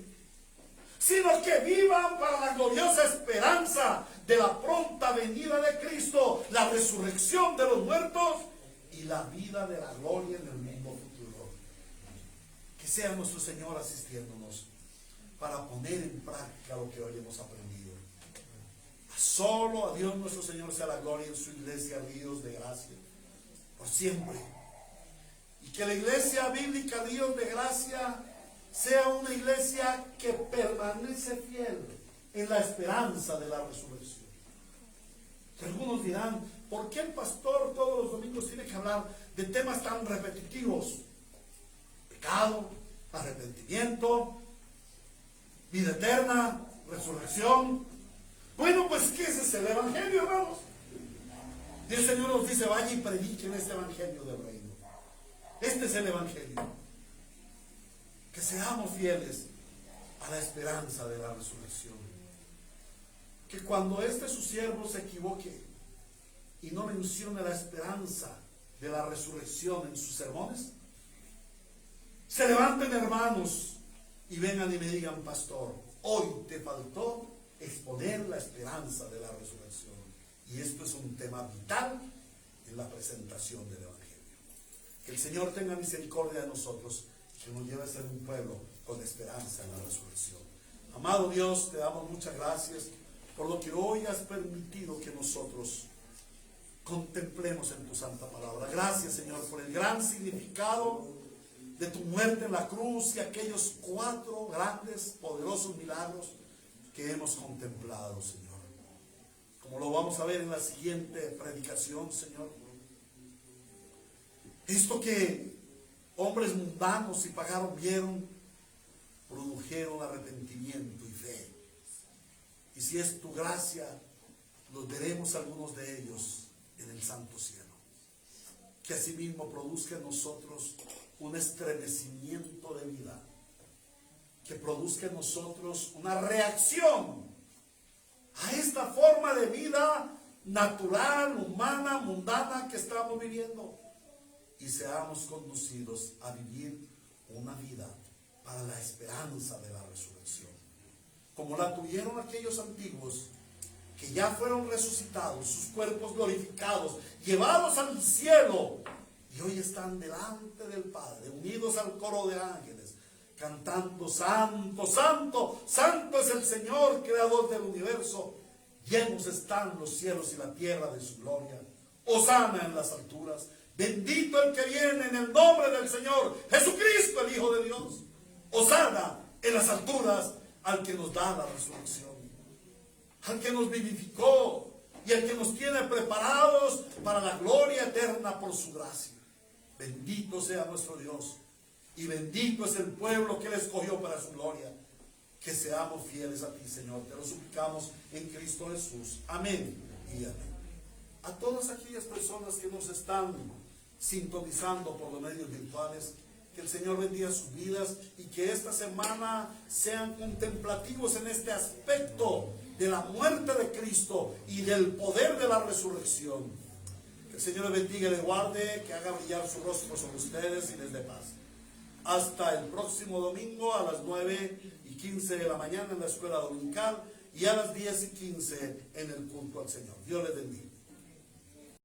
Speaker 4: sino que vivan para la gloriosa esperanza de la pronta venida de Cristo, la resurrección de los muertos y la vida de la gloria en el mundo futuro. Que sea nuestro Señor asistiéndonos para poner en práctica lo que hoy hemos aprendido. Solo a Dios nuestro Señor sea la gloria en su iglesia, ríos de gracia, por siempre. Y que la iglesia bíblica, Ríos de Gracia, sea una iglesia que permanece fiel en la esperanza de la resurrección. Que algunos dirán: ¿por qué el pastor todos los domingos tiene que hablar de temas tan repetitivos? Pecado, arrepentimiento, vida eterna, resurrección. Bueno, pues ¿qué es el evangelio, hermanos? Y el Señor nos dice: vaya y prediquen este evangelio del reino. Este es el evangelio. Que seamos fieles a la esperanza de la resurrección. Que cuando su siervo se equivoque y no mencione la esperanza de la resurrección en sus sermones, se levanten, hermanos, y vengan y me digan: pastor, hoy te faltó exponer la esperanza de la resurrección. Y esto es un tema vital en la presentación del evangelio. Que el Señor tenga misericordia de nosotros, que nos lleve a ser un pueblo con esperanza en la resurrección. Amado Dios, te damos muchas gracias por lo que hoy has permitido que nosotros contemplemos en tu santa palabra. Gracias, Señor, por el gran significado de tu muerte en la cruz y aquellos 4 grandes, poderosos milagros que hemos contemplado, Señor. Como lo vamos a ver en la siguiente predicación, Señor. Esto que hombres mundanos y paganos vieron, produjeron arrepentimiento y fe. Y si es tu gracia, los veremos algunos de ellos en el santo cielo. Que asimismo produzca en nosotros un estremecimiento de vida. Que produzca en nosotros una reacción a esta forma de vida natural, humana, mundana que estamos viviendo. Y seamos conducidos a vivir una vida para la esperanza de la resurrección, como la tuvieron aquellos antiguos que ya fueron resucitados, sus cuerpos glorificados, llevados al cielo, y hoy están delante del Padre, unidos al coro de ángeles, cantando: santo, santo, santo es el Señor, creador del universo. Llenos están los cielos y la tierra de su gloria. Hosana en las alturas. Bendito el que viene en el nombre del Señor Jesucristo, el Hijo de Dios. Hosana en las alturas al que nos da la resurrección, al que nos vivificó y al que nos tiene preparados para la gloria eterna por su gracia. Bendito sea nuestro Dios y bendito es el pueblo que Él escogió para su gloria. Que seamos fieles a ti, Señor. Te lo suplicamos en Cristo Jesús. Amén y amén. A todas aquellas personas que nos están sintonizando por los medios virtuales, que el Señor bendiga sus vidas y que esta semana sean contemplativos en este aspecto de la muerte de Cristo y del poder de la resurrección. Que el Señor les bendiga y les guarde, que haga brillar su rostro sobre ustedes y les dé paz. hasta el próximo domingo a las 9:15 de la mañana en la escuela dominical y a las 10:15 en el culto al Señor. Dios les bendiga.